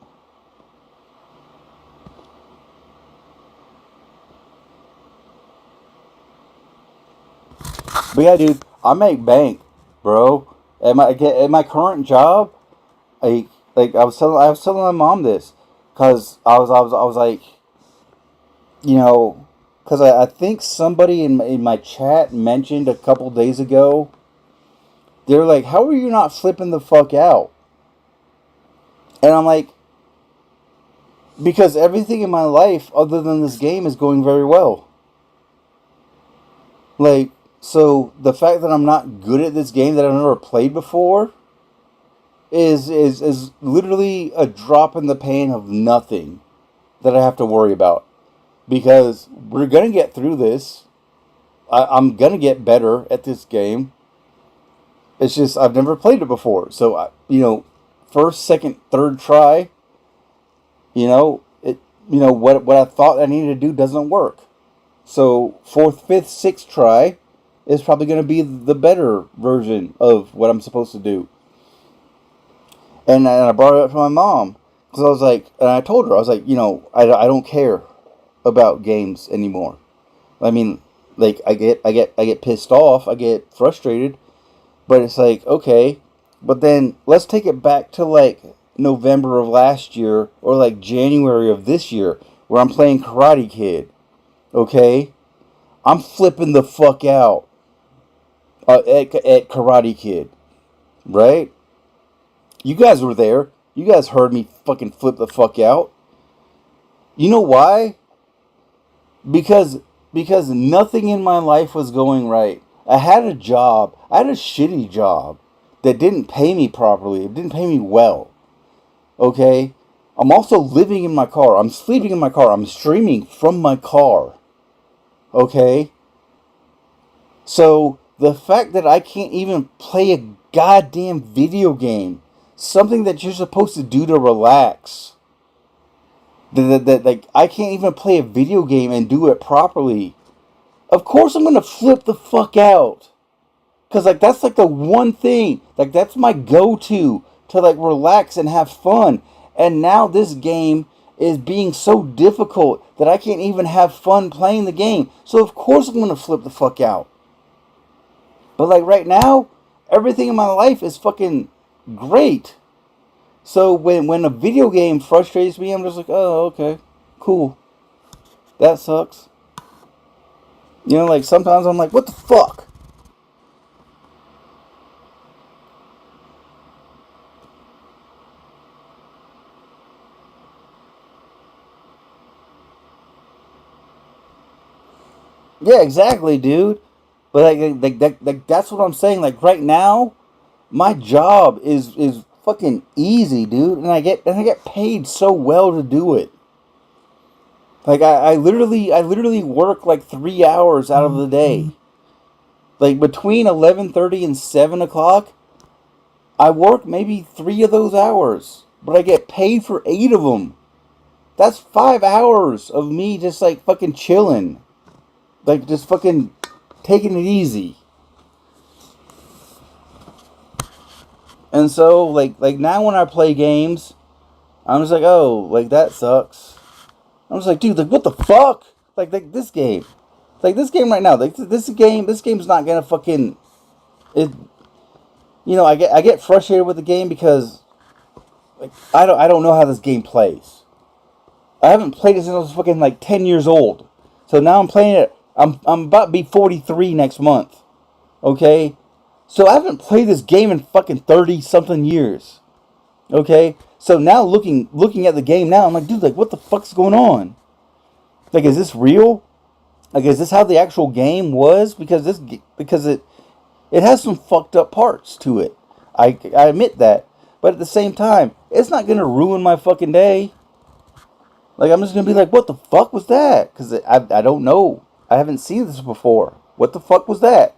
But yeah, dude, I make bank, bro. At my current job, I was telling my mom this, cause I was like, you know, cause I think somebody in my chat mentioned a couple days ago. They're like, how are you not flipping the fuck out? And I'm like, because everything in my life other than this game is going very well. Like, so the fact that I'm not good at this game that I've never played before is literally a drop in the pan of nothing that I have to worry about. Because we're gonna get through this. I'm gonna get better at this game. It's just I've never played it before, so first, second, third try, what I thought I needed to do doesn't work. So fourth, fifth, sixth try is probably going to be the better version of what I'm supposed to do. And I brought it up to my mom because I was like, and I told her I was like, I don't care about games anymore. I mean, like I get pissed off, I get frustrated, but it's like, okay, but then let's take it back to like November of last year or like January of this year where I'm playing Karate Kid. Okay? I'm flipping the fuck out at Karate Kid. Right? You guys were there. You guys heard me fucking flip the fuck out. You know why? Because nothing in my life was going right. I had a job. I had a shitty job that didn't pay me properly. It didn't pay me well. Okay? I'm also living in my car. I'm sleeping in my car. I'm streaming from my car. Okay? So, the fact that I can't even play a goddamn video game, something that you're supposed to do to relax, that like, I can't even play a video game and do it properly. Of course I'm gonna flip the fuck out. Cause like that's like the one thing, like that's my go-to to like relax and have fun. And now this game is being so difficult that I can't even have fun playing the game. So of course I'm gonna flip the fuck out. But like right now, everything in my life is fucking great. So when a video game frustrates me, I'm just like, oh, okay, cool. That sucks. Like sometimes I'm like, what the fuck? Yeah, exactly, dude. But like that's what I'm saying. Like right now, my job is fucking easy, dude, and I get paid so well to do it. Like I literally work like 3 hours out of the day. Like between 11:30 and 7 o'clock, I work maybe 3 of those hours, but I get paid for 8 of them. That's 5 hours of me just like fucking chilling. Like just fucking taking it easy. And so like now when I play games, I'm just like, oh, like that sucks. I'm just like, dude, like what the fuck? Like this game. Like this game right now. Like this game's not gonna fucking it. You know, I get frustrated with the game because like I don't know how this game plays. I haven't played it since I was fucking like 10 years old. So now I'm playing it. I'm about to be 43 next month. Okay? So I haven't played this game in fucking 30 something years. Okay? So now looking at the game now, I'm like, dude, like what the fuck's going on? Like is this real? Like is this how the actual game was? Because it has some fucked up parts to it. I admit that. But at the same time, it's not going to ruin my fucking day. Like, I'm just going to be like, what the fuck was that? Because I don't know. I haven't seen this before. What the fuck was that?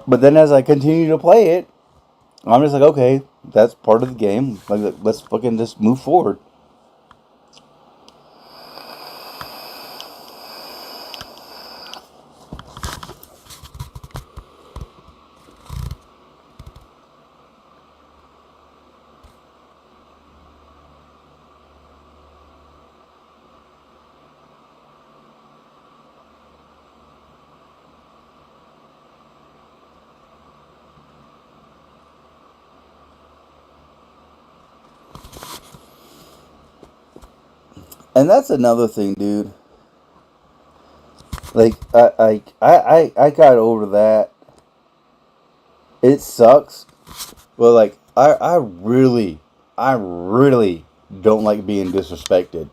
But then as I continue to play it, I'm just like, okay, that's part of the game. Like, let's fucking just move forward. And that's another thing, dude. Like, I got over that. It sucks. But, like, I really don't like being disrespected.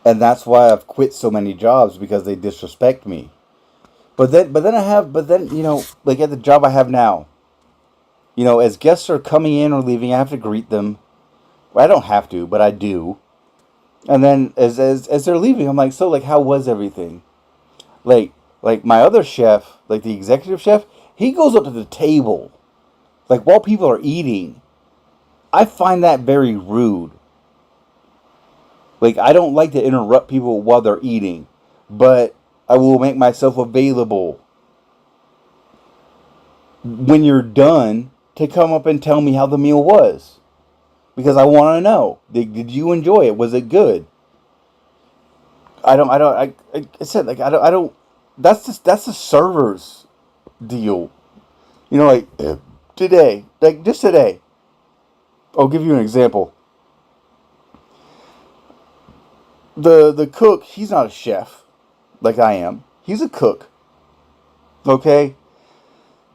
And that's why I've quit so many jobs, because they disrespect me. But then, you know, like at the job I have now, you know, as guests are coming in or leaving, I have to greet them. Well, I don't have to, but I do. And then as they're leaving, I'm like, so like, how was everything? Like my other chef, like the executive chef, he goes up to the table, like while people are eating. I find that very rude. Like I don't like to interrupt people while they're eating, but I will make myself available when you're done to come up and tell me how the meal was. Because I want to know. Did you enjoy it? Was it good? I said, like, I don't, that's the server's deal. You know, like, today, like, just today, I'll give you an example. The cook, he's not a chef, like I am. He's a cook. Okay?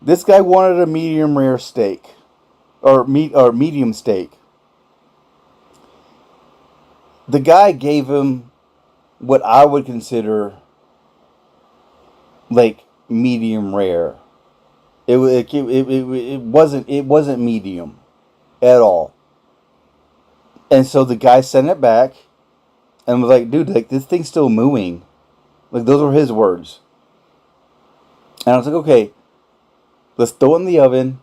This guy wanted a medium rare steak. Or medium steak. The guy gave him what I would consider like medium rare. It wasn't medium at all. And so the guy sent it back and was like, dude, like this thing's still mooing. Like those were his words. And I was like, okay, let's throw it in the oven.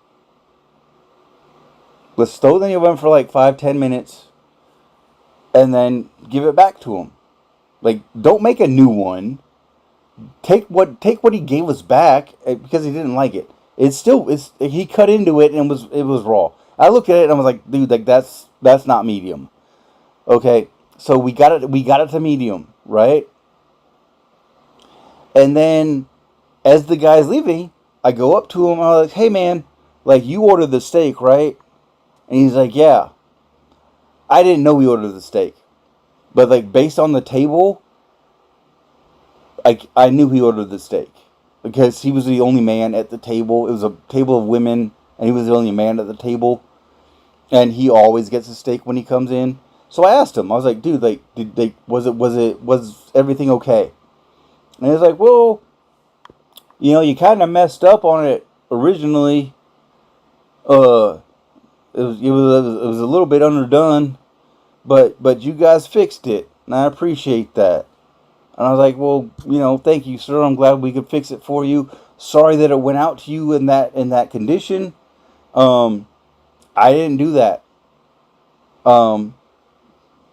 Let's throw it in the oven for like 5-10 minutes. And then give it back to him. Like, don't make a new one. Take what he gave us back because he didn't like it. He cut into it and it was raw. I looked at it and I was like, dude, like that's not medium. Okay, so we got it to medium, right? And then as the guy's leaving, I go up to him. I'm like, hey man, like you ordered the steak, right? And he's like, yeah. I didn't know we ordered the steak. But, like, based on the table, I knew he ordered the steak. Because he was the only man at the table. It was a table of women, and he was the only man at the table. And he always gets a steak when he comes in. So I asked him. I was like, dude, like, was everything okay? And he was like, well, you know, you kind of messed up on it originally. It was a little bit underdone, but you guys fixed it. and I appreciate that. And I was like, well, thank you, sir. I'm glad we could fix it for you. Sorry that it went out to you in that condition. Um, I didn't do that. Um,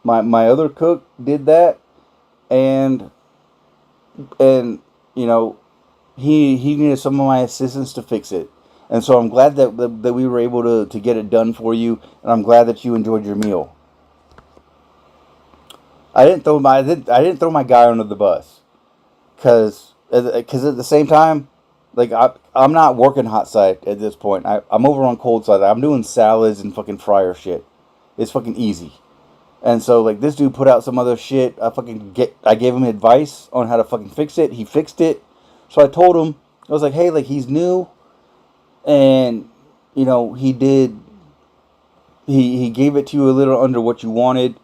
my other cook did that, and and you know he needed some of my assistance to fix it. And so I'm glad that we were able to get it done for you, and I'm glad that you enjoyed your meal. I didn't throw my guy under the bus, because at the same time, like I'm not working hot side at this point. I'm over on cold side. I'm doing salads and fucking fryer shit. It's fucking easy. And so like this dude put out some other shit. I gave him advice on how to fucking fix it. He fixed it. So I told him, I was like, hey, like he's new, and he did. He gave it to you a little under what you wanted.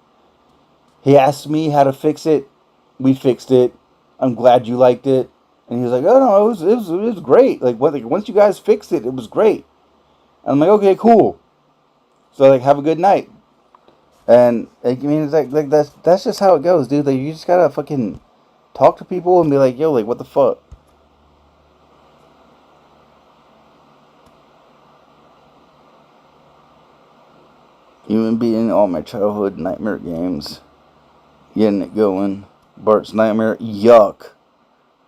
He asked me how to fix it. We fixed it. I'm glad you liked it. And he was like, oh no, it was great. Like once you guys fixed it, it was great. And I'm like, okay, cool. So like have a good night. And like, I mean, it's like that's just how it goes, dude. Like you just gotta fucking talk to people and be like, yo, like what the fuck. Even beating all my childhood nightmare games, getting it going. Bart's Nightmare, yuck.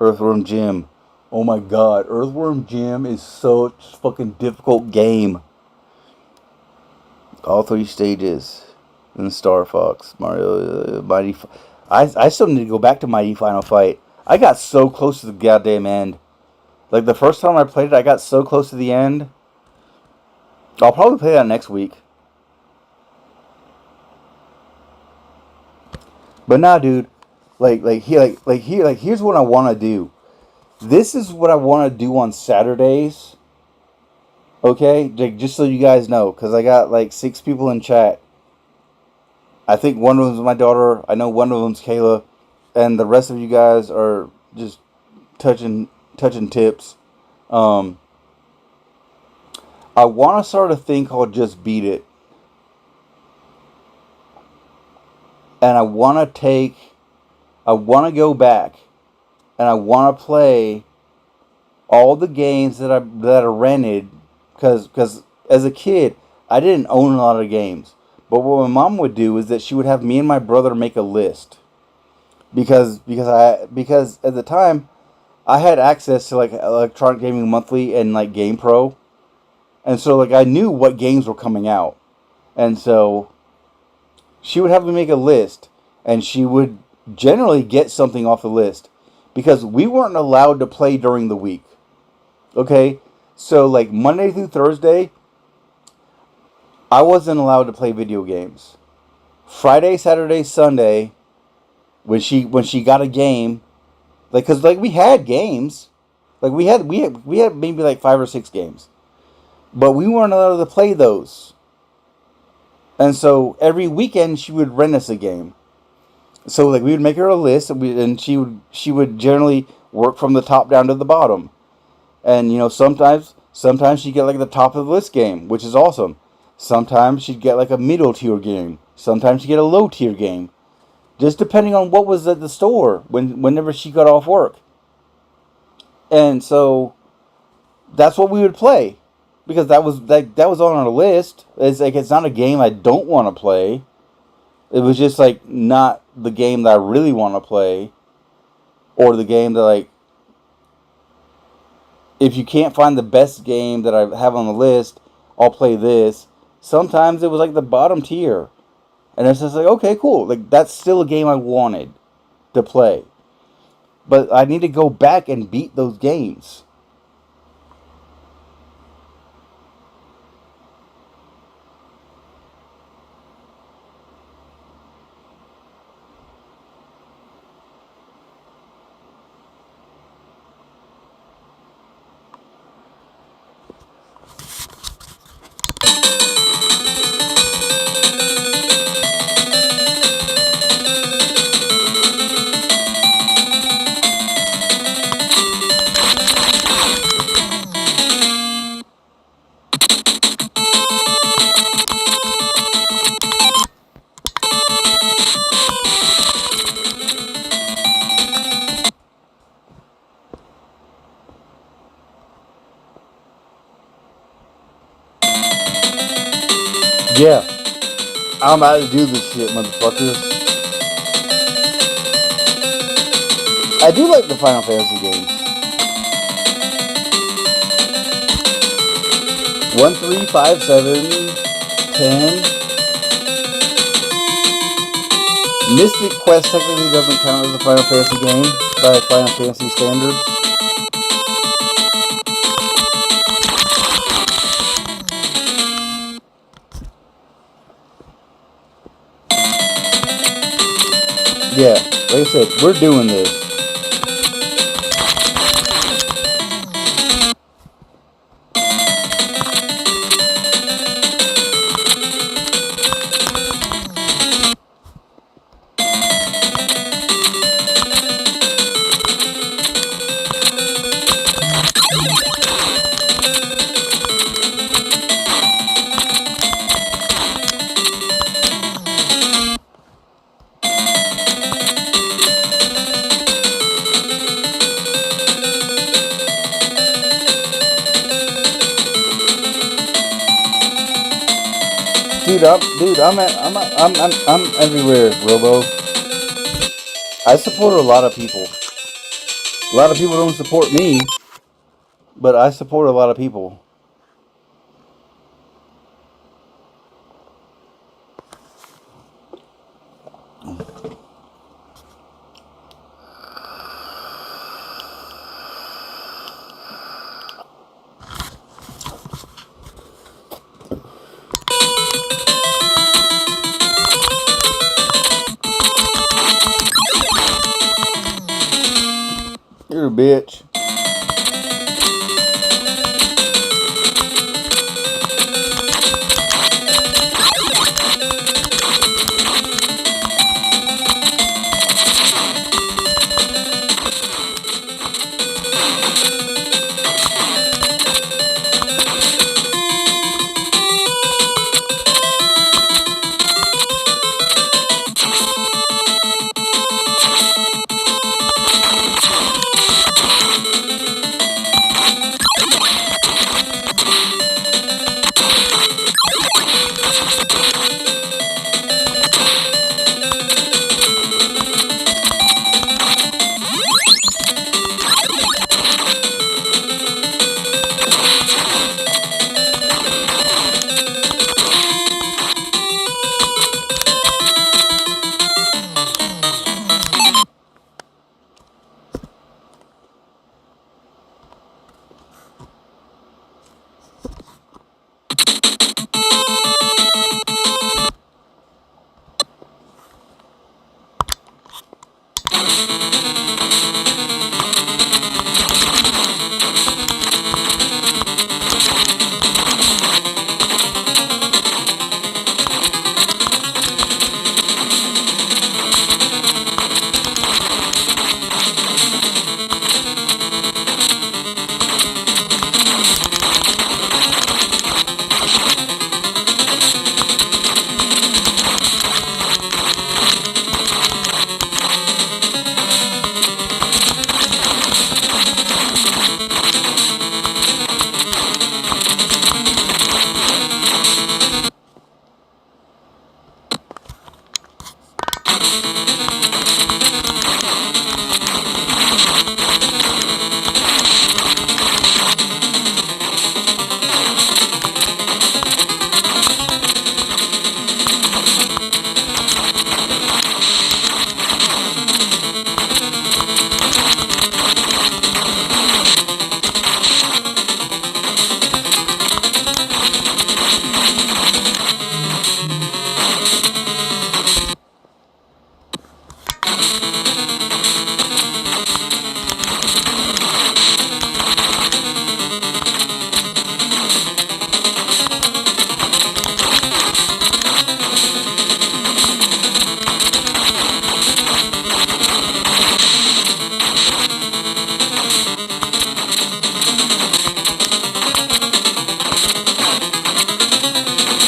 Earthworm Jim, oh my god, Earthworm Jim is such fucking difficult game. All three stages. And Star Fox, Mario, Mighty. I still need to go back to Mighty Final Fight. I got so close to the goddamn end. Like the first time I played it, I got so close to the end. I'll probably play that next week. But nah, dude. Here's what I want to do. This is what I want to do on Saturdays. Okay, like just so you guys know, because I got like 6 people in chat. I think one of them's my daughter. I know one of them's Kayla, and the rest of you guys are just touching tips. Um, I want to start a thing called Just Beat It, and I want to go back, and I want to play all the games that I rented, because as a kid I didn't own a lot of games. But what my mom would do is that she would have me and my brother make a list, because at the time I had access to like Electronic Gaming Monthly and like GamePro, and so like I knew what games were coming out, and so she would have me make a list, and she would generally get something off the list, because we weren't allowed to play during the week. Okay, so like Monday through Thursday, I wasn't allowed to play video games. Friday, Saturday, Sunday, when she got a game, like cause like we had games, like we had maybe like 5 or 6 games, but we weren't allowed to play those. And so every weekend she would rent us a game. So like we would make her a list, and she would generally work from the top down to the bottom. And sometimes she'd get like the top of the list game, which is awesome. Sometimes she'd get like a middle tier game. Sometimes she'd get a low tier game. Just depending on what was at the store whenever she got off work. And so that's what we would play. Because that was on our list. It's like it's not a game I don't want to play. It was just like not the game that I really want to play. Or the game that like, if you can't find the best game that I have on the list, I'll play this. Sometimes it was like the bottom tier. And it's just like, okay, cool. Like that's still a game I wanted to play. But I need to go back and beat those games. Yeah, I'm about to do this shit, motherfuckers. I do like the Final Fantasy games. 1, 3, 5, 7, 10. Mystic Quest technically doesn't count as a Final Fantasy game by Final Fantasy standards. Yeah, like I said, we're doing this. I'm everywhere, Robo. I support a lot of people. A lot of people don't support me, but I support a lot of people. You're a bitch.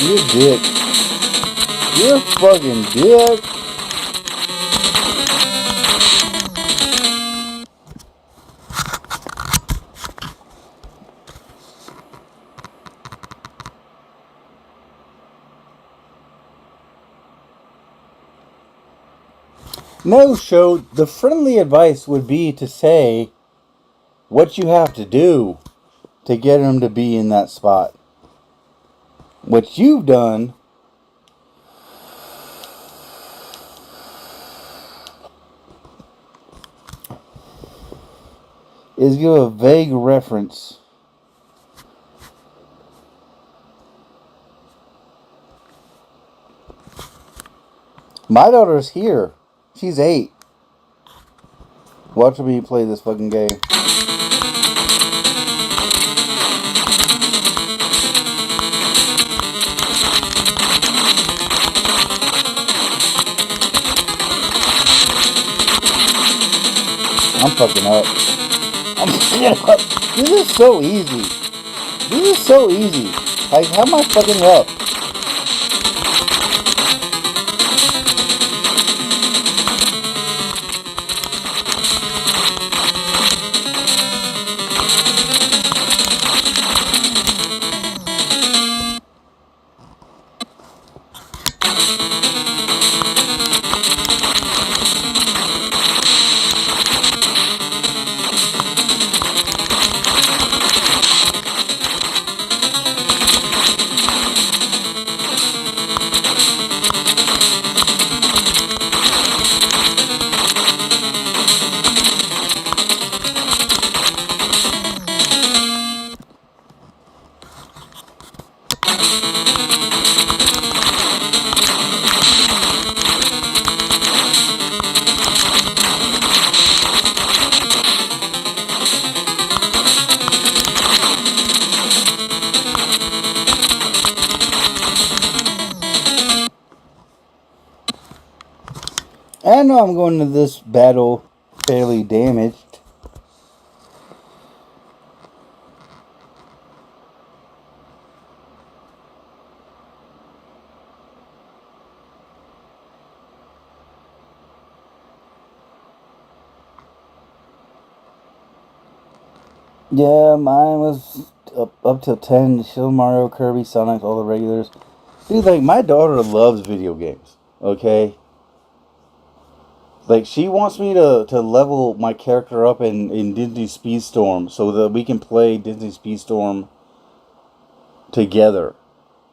You're a dick. You're a fucking dick. No, show the friendly advice would be to say what you have to do to get him to be in that spot. What you've done is give a vague reference. My daughter's here. She's 8. Watch me play this fucking game. I'm fucking up. I'm fucking up. This is so easy. This is so easy. Like, how am I fucking up? I know I'm going to this battle fairly damaged. Yeah, mine was up till 10. Still Mario, Kirby, Sonic, all the regulars. Dude, like, my daughter loves video games, okay? Like, she wants me to level my character up in Disney Speedstorm so that we can play Disney Speedstorm together.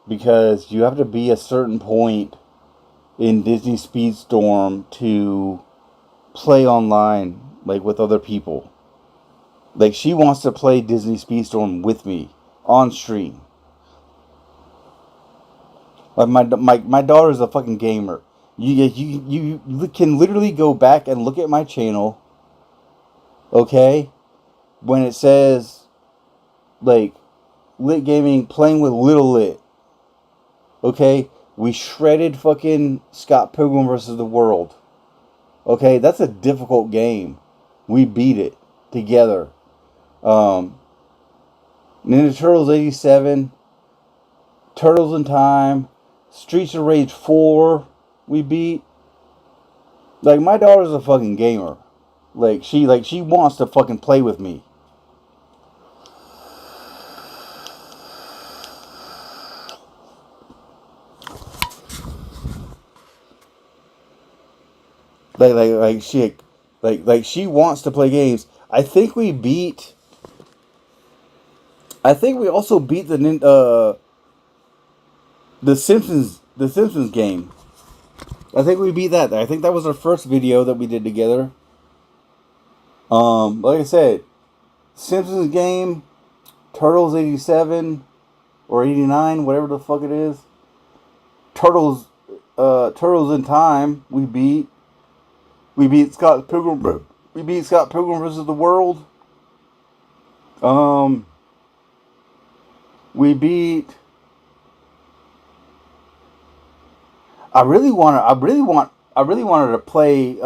Because you have to be a certain point in Disney Speedstorm to play online, like, with other people. Like, she wants to play Disney Speedstorm with me on stream. Like, my daughter's a fucking gamer. You can literally go back and look at my channel, okay? When it says, like, Lit Gaming playing with Little Lit, okay? We shredded fucking Scott Pilgrim vs. the World. Okay, that's a difficult game. We beat it together. Ninja Turtles 87, Turtles in Time, Streets of Rage 4, we beat. Like, my daughter's a fucking gamer. Like, she wants to fucking play with me. Like she wants to play games. I think we also beat the Simpsons game. I think we beat that. I think that was our first video that we did together. Like I said, Simpsons game, Turtles 87 or 89, whatever the fuck it is. Turtles in Time, we beat. We beat Scott Pilgrim vs. the World. We beat. I really wanted to play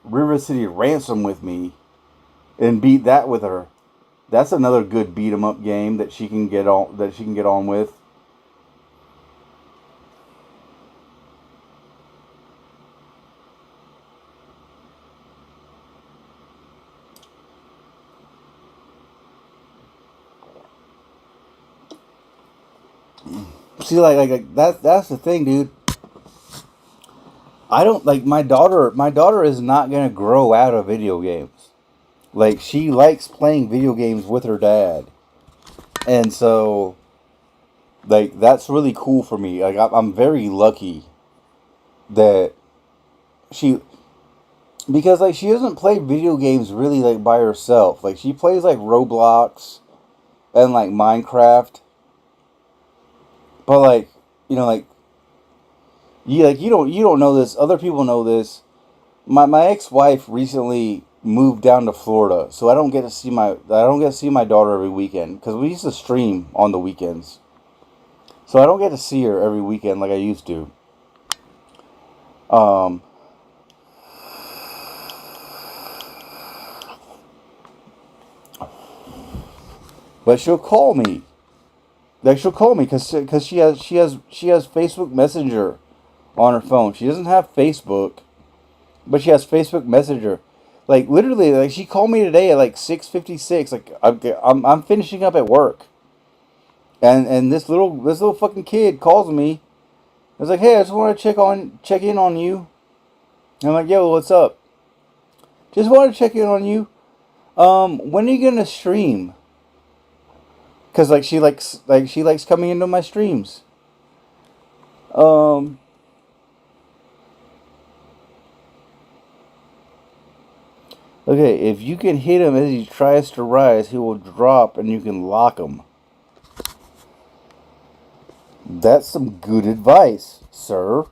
River City Ransom with me and beat that with her. That's another good beat 'em up game that she can get on with. See, like that's the thing, dude. I don't like my daughter. My daughter is not gonna grow out of video games. Like she likes playing video games with her dad, and so like that's really cool for me. Like I'm very lucky that she because like she doesn't play video games really like by herself. Like she plays like Roblox and like Minecraft, but like like you don't know this. Other people know this. My ex-wife recently moved down to Florida, so I don't get to see my daughter every weekend because we used to stream on the weekends. So I don't get to see her every weekend like I used to. But she'll call me. Like she'll call me because she has Facebook Messenger on her phone. She doesn't have Facebook, but she has Facebook Messenger. Like literally, like she called me today at like 6:56. Like I'm finishing up at work, and this little fucking kid calls me. I was like, hey, I just want to check in on you. And I'm like, yo, what's up? Just want to check in on you. When are you gonna stream? Cause like she likes coming into my streams. Okay, if you can hit him as he tries to rise, he will drop and you can lock him. That's some good advice, sir.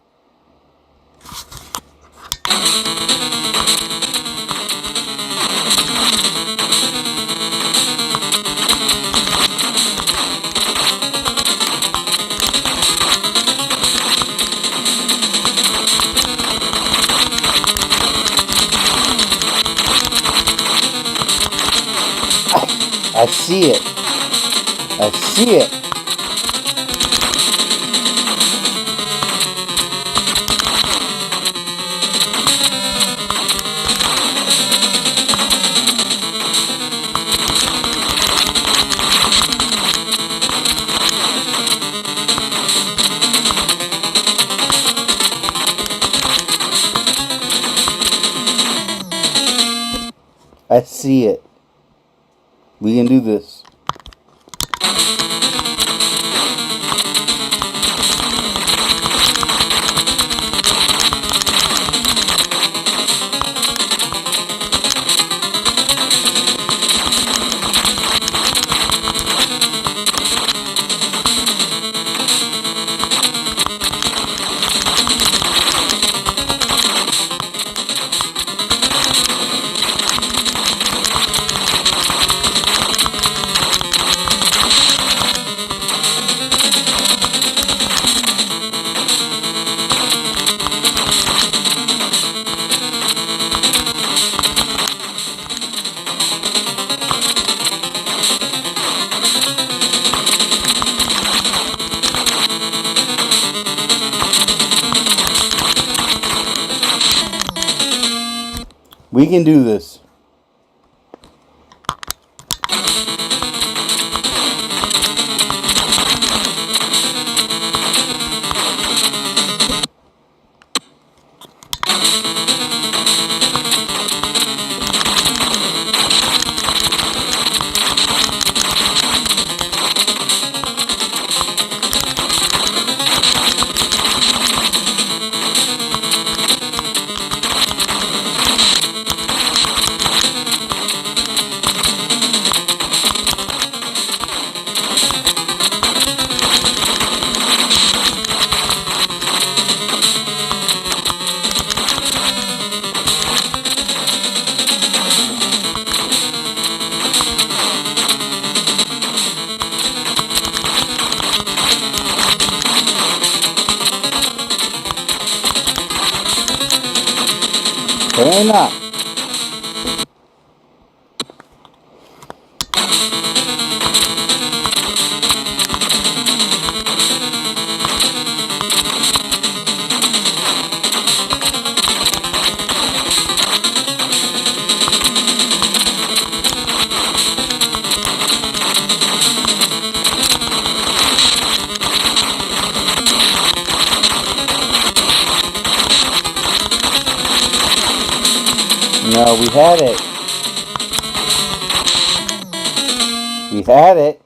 I see it. I see it. I see it. We can do this. We can do this. Can I not? No, we had it. We had it.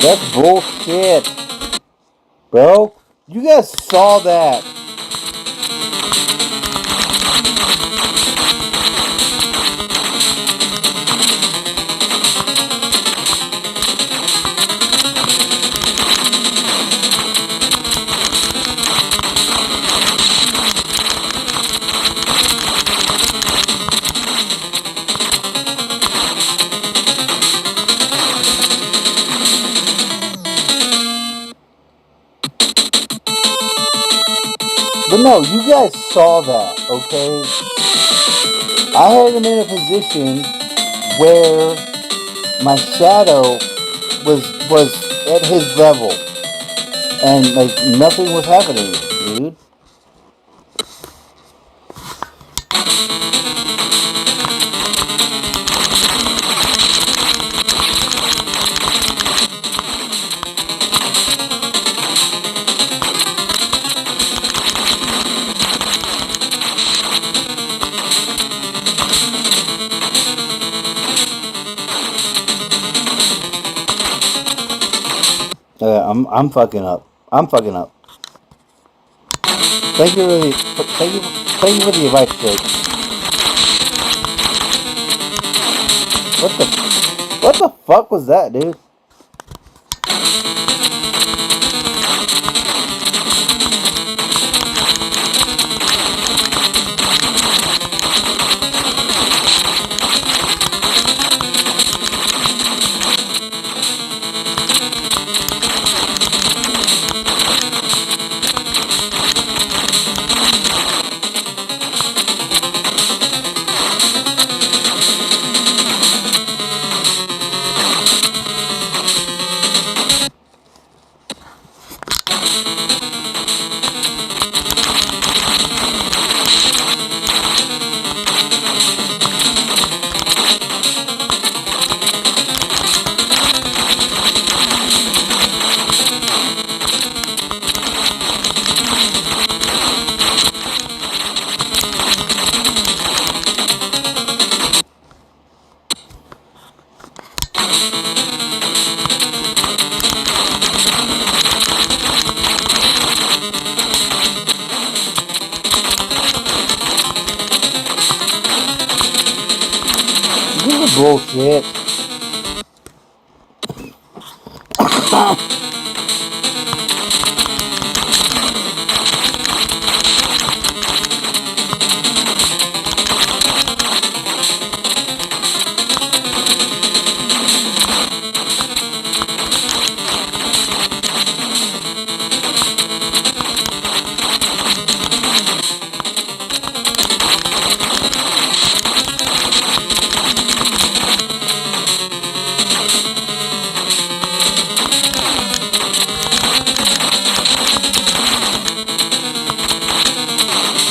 That's bullshit. Bro, you guys saw that. But no, you guys saw that, okay? I had him in a position where my shadow was at his level, and like nothing was happening, dude. I'm fucking up. I'm fucking up. Thank you for the advice, Jake. What the fuck was that, dude? This is bullshit.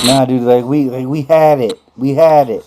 Nah, dude, like we had it. We had it.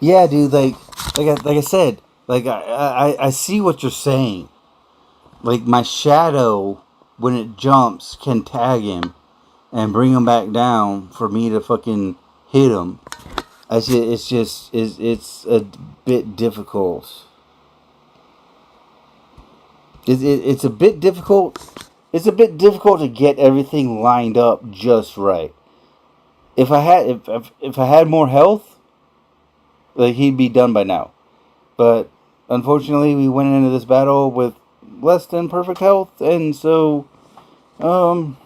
Yeah, dude. Like I said, like I see what you're saying. Like my shadow, when it jumps, can tag him and bring him back down for me to fucking hit him. It's a bit difficult. It's a bit difficult. It's a bit difficult to get everything lined up just right. If I had more health, like he'd be done by now. But unfortunately, we went into this battle with less than perfect health, and so um,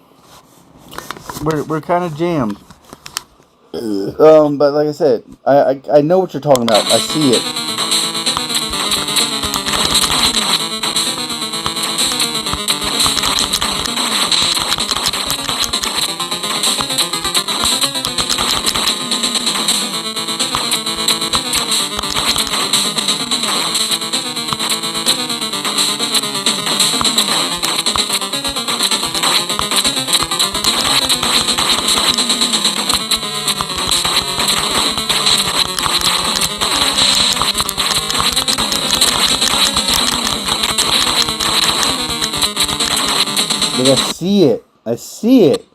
we're kind of jammed. But like I said, I know what you're talking about. I see it. Like I see it. I see it.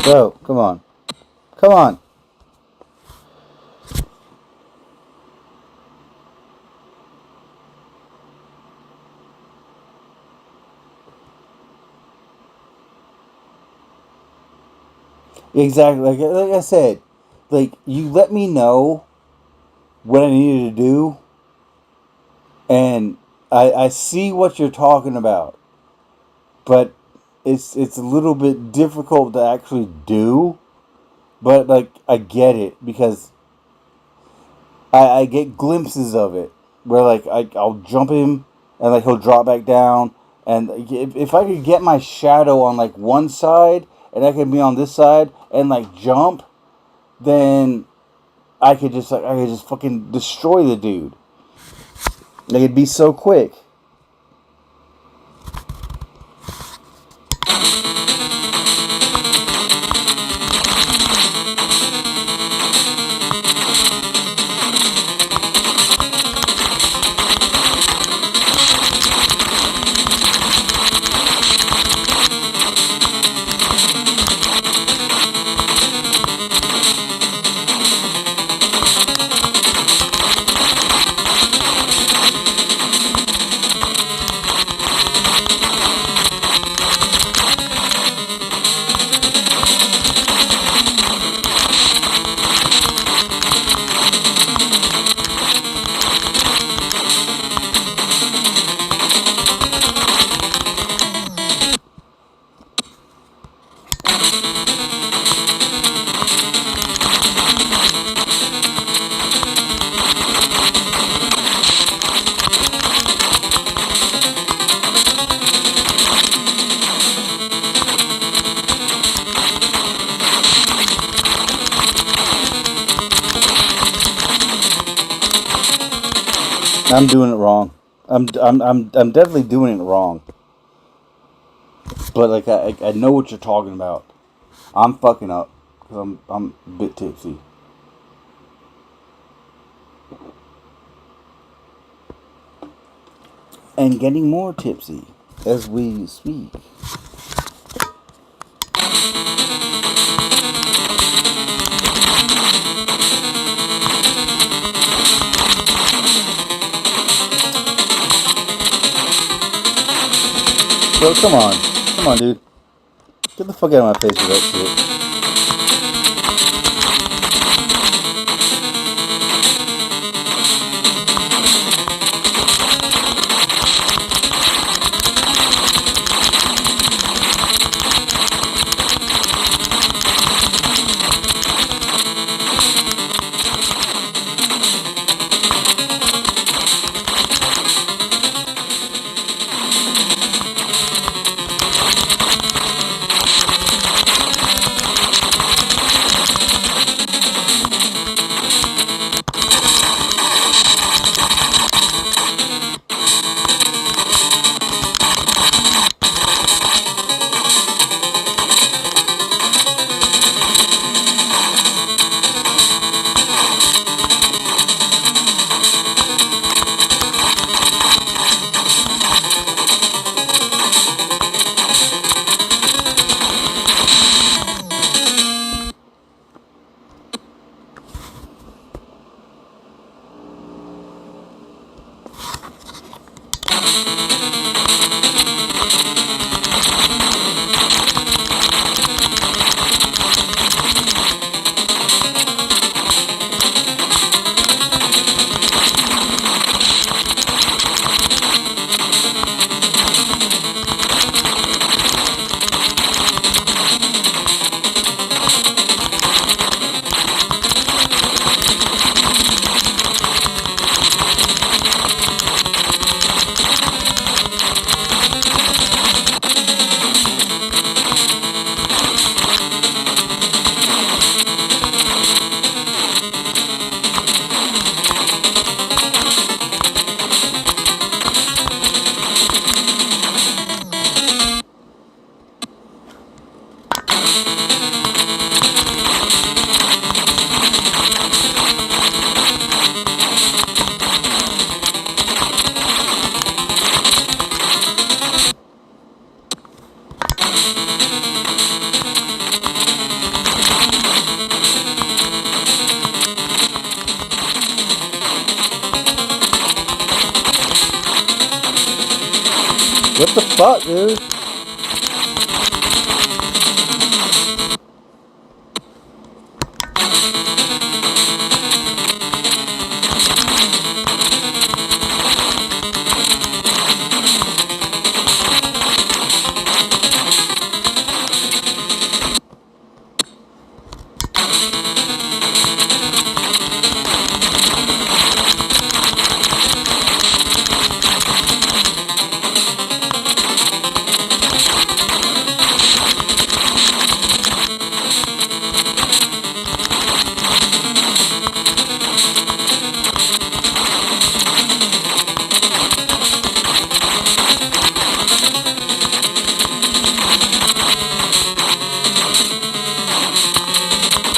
Go. Come on. Come on. Exactly. Like I said, like you let me know what I needed to do, and I see what you're talking about, but it's a little bit difficult to actually do. But like I get it because I get glimpses of it where like I'll jump him and like he'll drop back down, and if I could get my shadow on like one side and I could be on this side and like jump, then I could just fucking destroy the dude. Like it'd be so quick. I'm doing it wrong. I'm definitely doing it wrong. But like I know what you're talking about. I'm fucking up because I'm a bit tipsy. And getting more tipsy as we speak. Bro, come on. Come on, dude. Get the fuck out of my face with that shit. What the fuck, dude?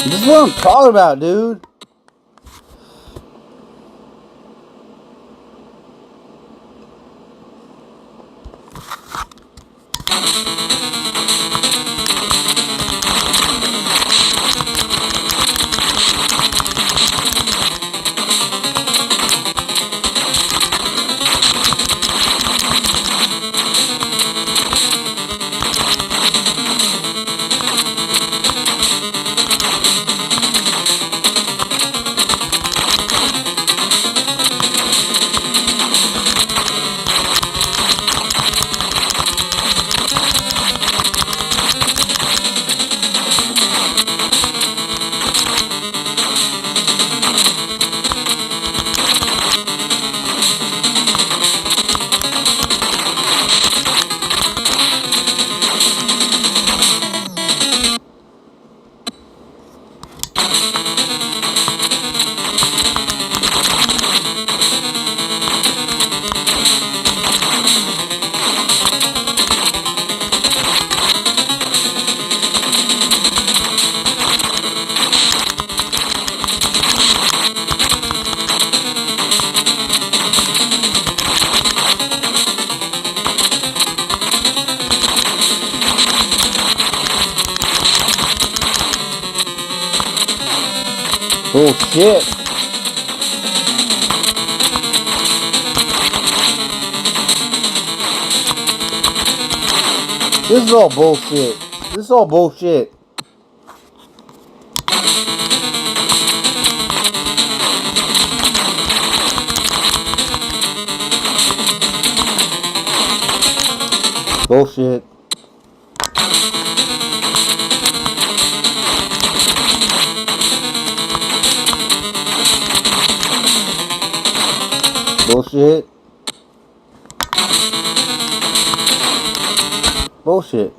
This is what I'm talking about, dude. Oh shit. This is all bullshit. This is all bullshit. Bullshit. Bullshit. Bullshit.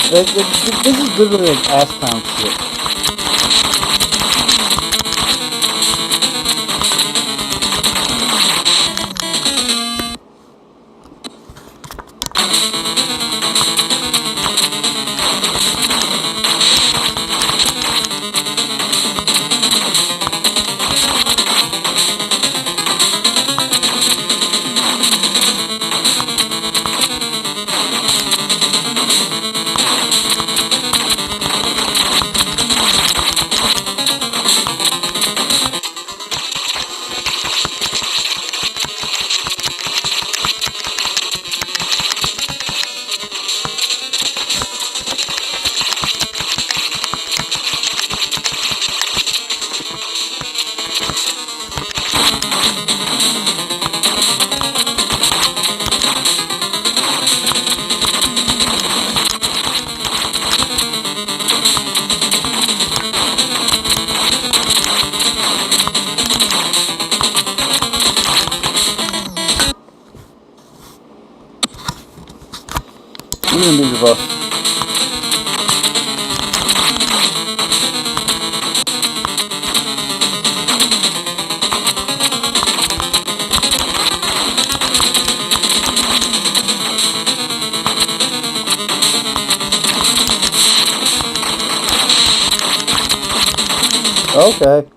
This is literally like ass clown shit. You and me, boss. Okay.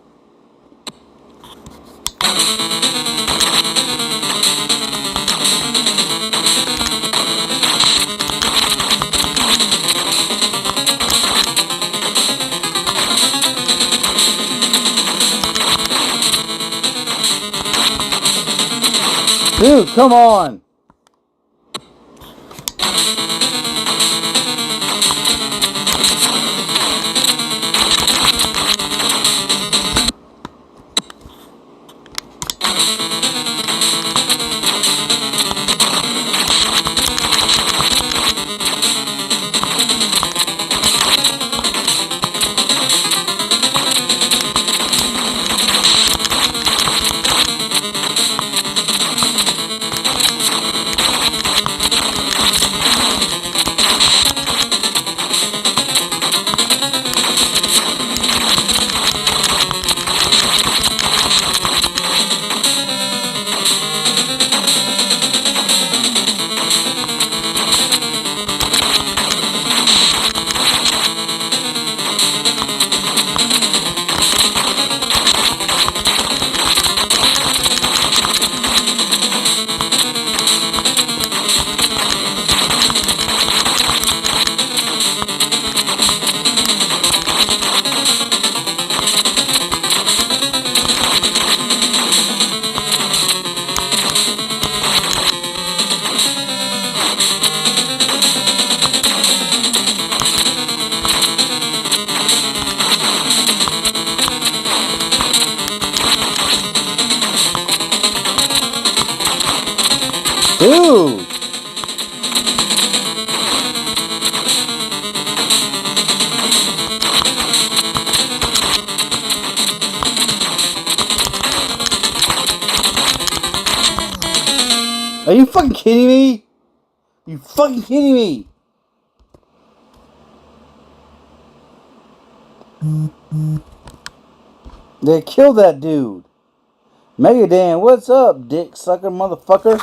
Dude, come on. Dude! Are you fucking kidding me? You fucking kidding me? They killed that dude. Megadan, what's up, dick sucker motherfucker?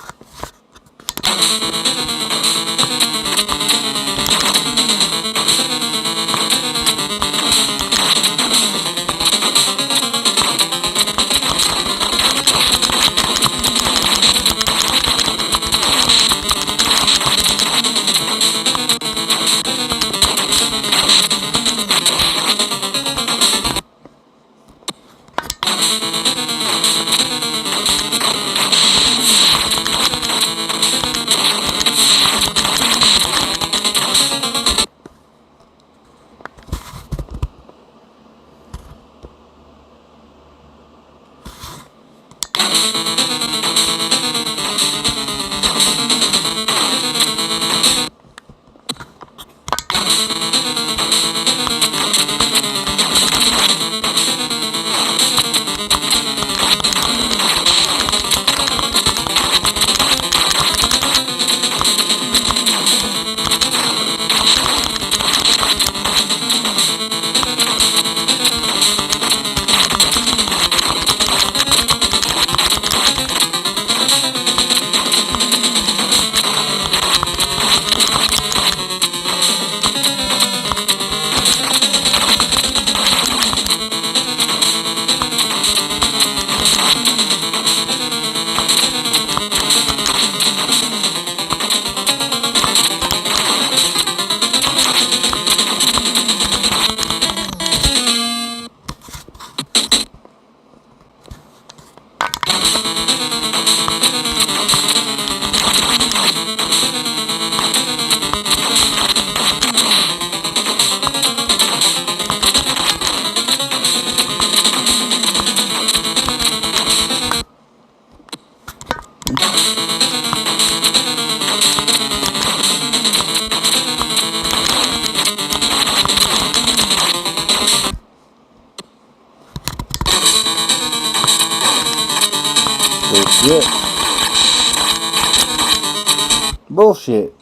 Bullshit. Bullshit.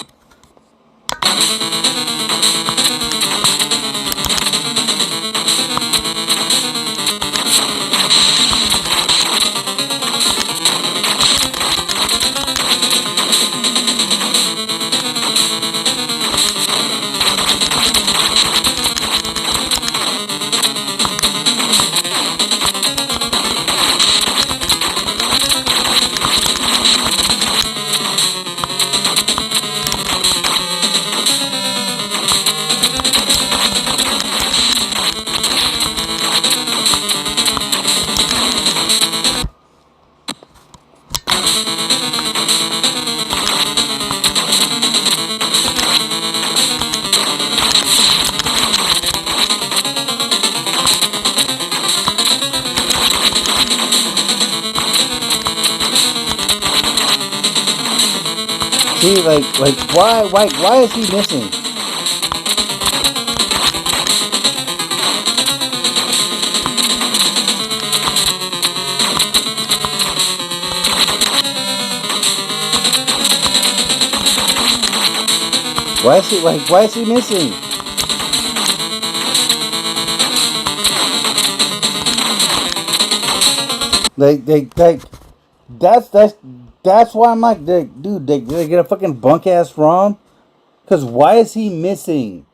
See, like, why is he missing? Why is he missing? Like, that's why I'm like, dude, did they get a fucking bunk ass ROM? Cause why is he missing?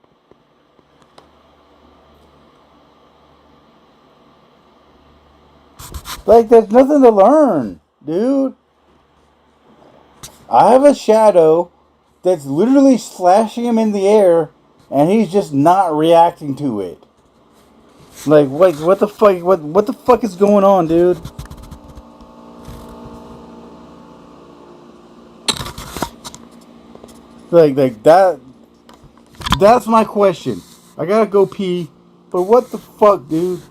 Like, there's nothing to learn, dude. I have a shadow that's literally slashing him in the air, and he's just not reacting to it. Like, wait, what the fuck? What the fuck is going on, dude? Like that. That's my question. I gotta go pee, but what the fuck, dude?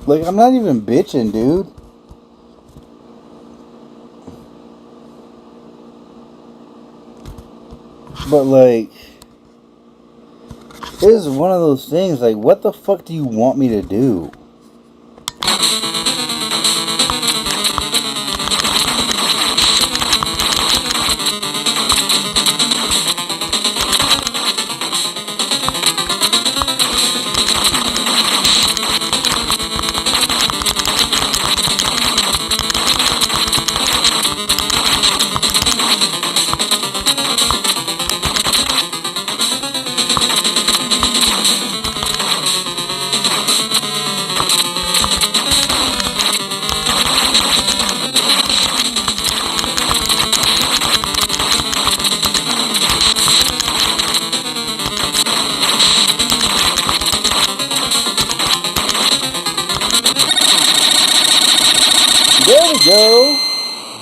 Like, I'm not even bitching, dude. But, like, it is one of those things, like, what the fuck do you want me to do? There we go.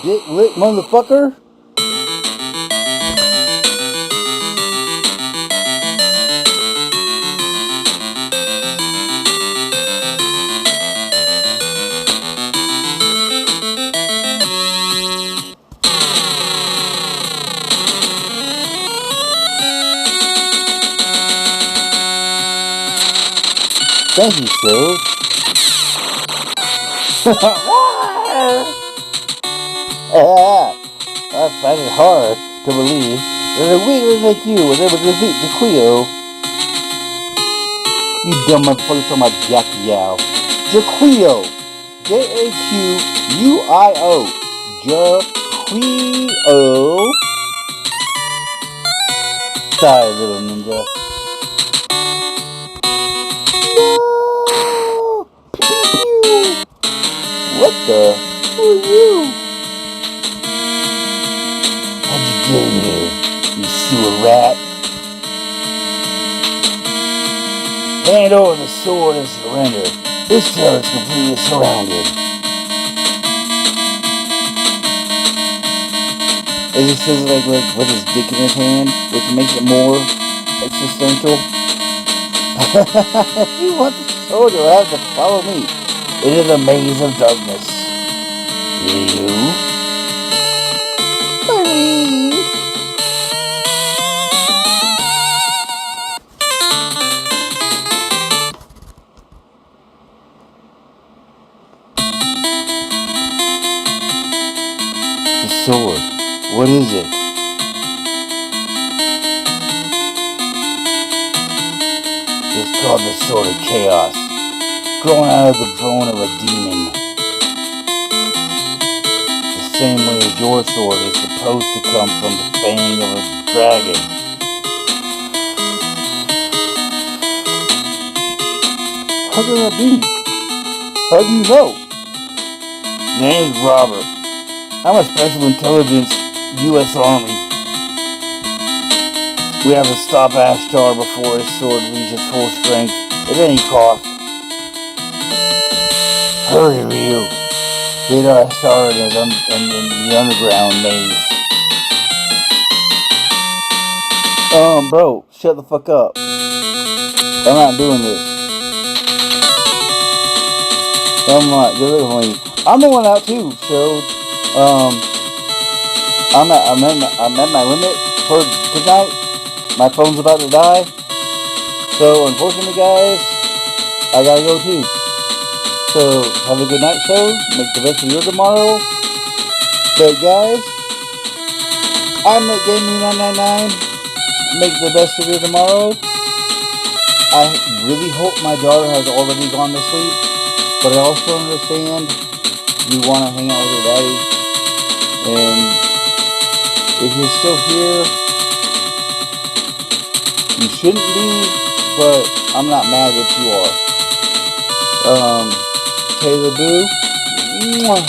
Dick lick motherfucker. Thank you, sir. I find it hard to believe that a weakling like you was able to defeat Jaquio. You dumb motherfucker talking about Jacquiao. Jaquio. Jaquio. Jaquio. Sorry, little ninja. No! Pew pew! What the? Who are you? How'd you get here, you sewer rat? Hand over the sword and surrender. This town is completely surrounded. It just says like with his dick in his hand, which makes it more existential. If you want the sword, you'll have to follow me into the maze of darkness. You? The sword. What is it? It's called the Sword of Chaos, grown out of the bone of a demon. The same way as your sword is supposed to come from the fang of a dragon. How can that be? How do you know? Name's Robert. I'm a special intelligence U.S. Army. We have to stop Ashtar before his sword reaches full strength at any cost. Hurry, Ryu. Get Ashtar in the underground maze. Bro, shut the fuck up. I'm not doing this. I'm not doing it. I'm going out too, so I'm at my limit for tonight. My phone's about to die. So unfortunately, guys, I gotta go too. So have a good night, show. Make the best of your tomorrow. But guys, I'm at Gaming999. Make the best of your tomorrow. I really hope my daughter has already gone to sleep. But I also understand you want to hang out with your daddy. And if you're still here, you shouldn't be, but I'm not mad that you are. Taylor Boo. Mwah.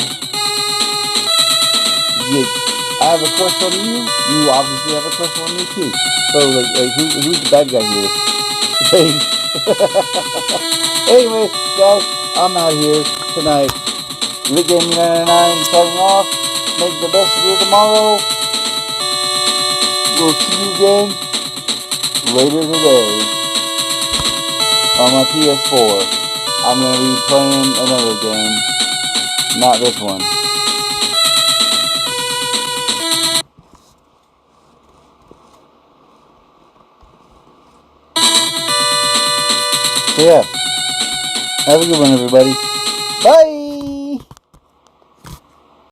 Yeah, I have a crush on you. You obviously have a crush on me too. So like who's the bad guy here? Anyway, guys, I'm out here tonight. LitGaming99 signing off. Make the best of your tomorrow. We'll see you again later today on my PS4. I'm going to be playing another game, not this one. So yeah, have a good one, everybody. Bye!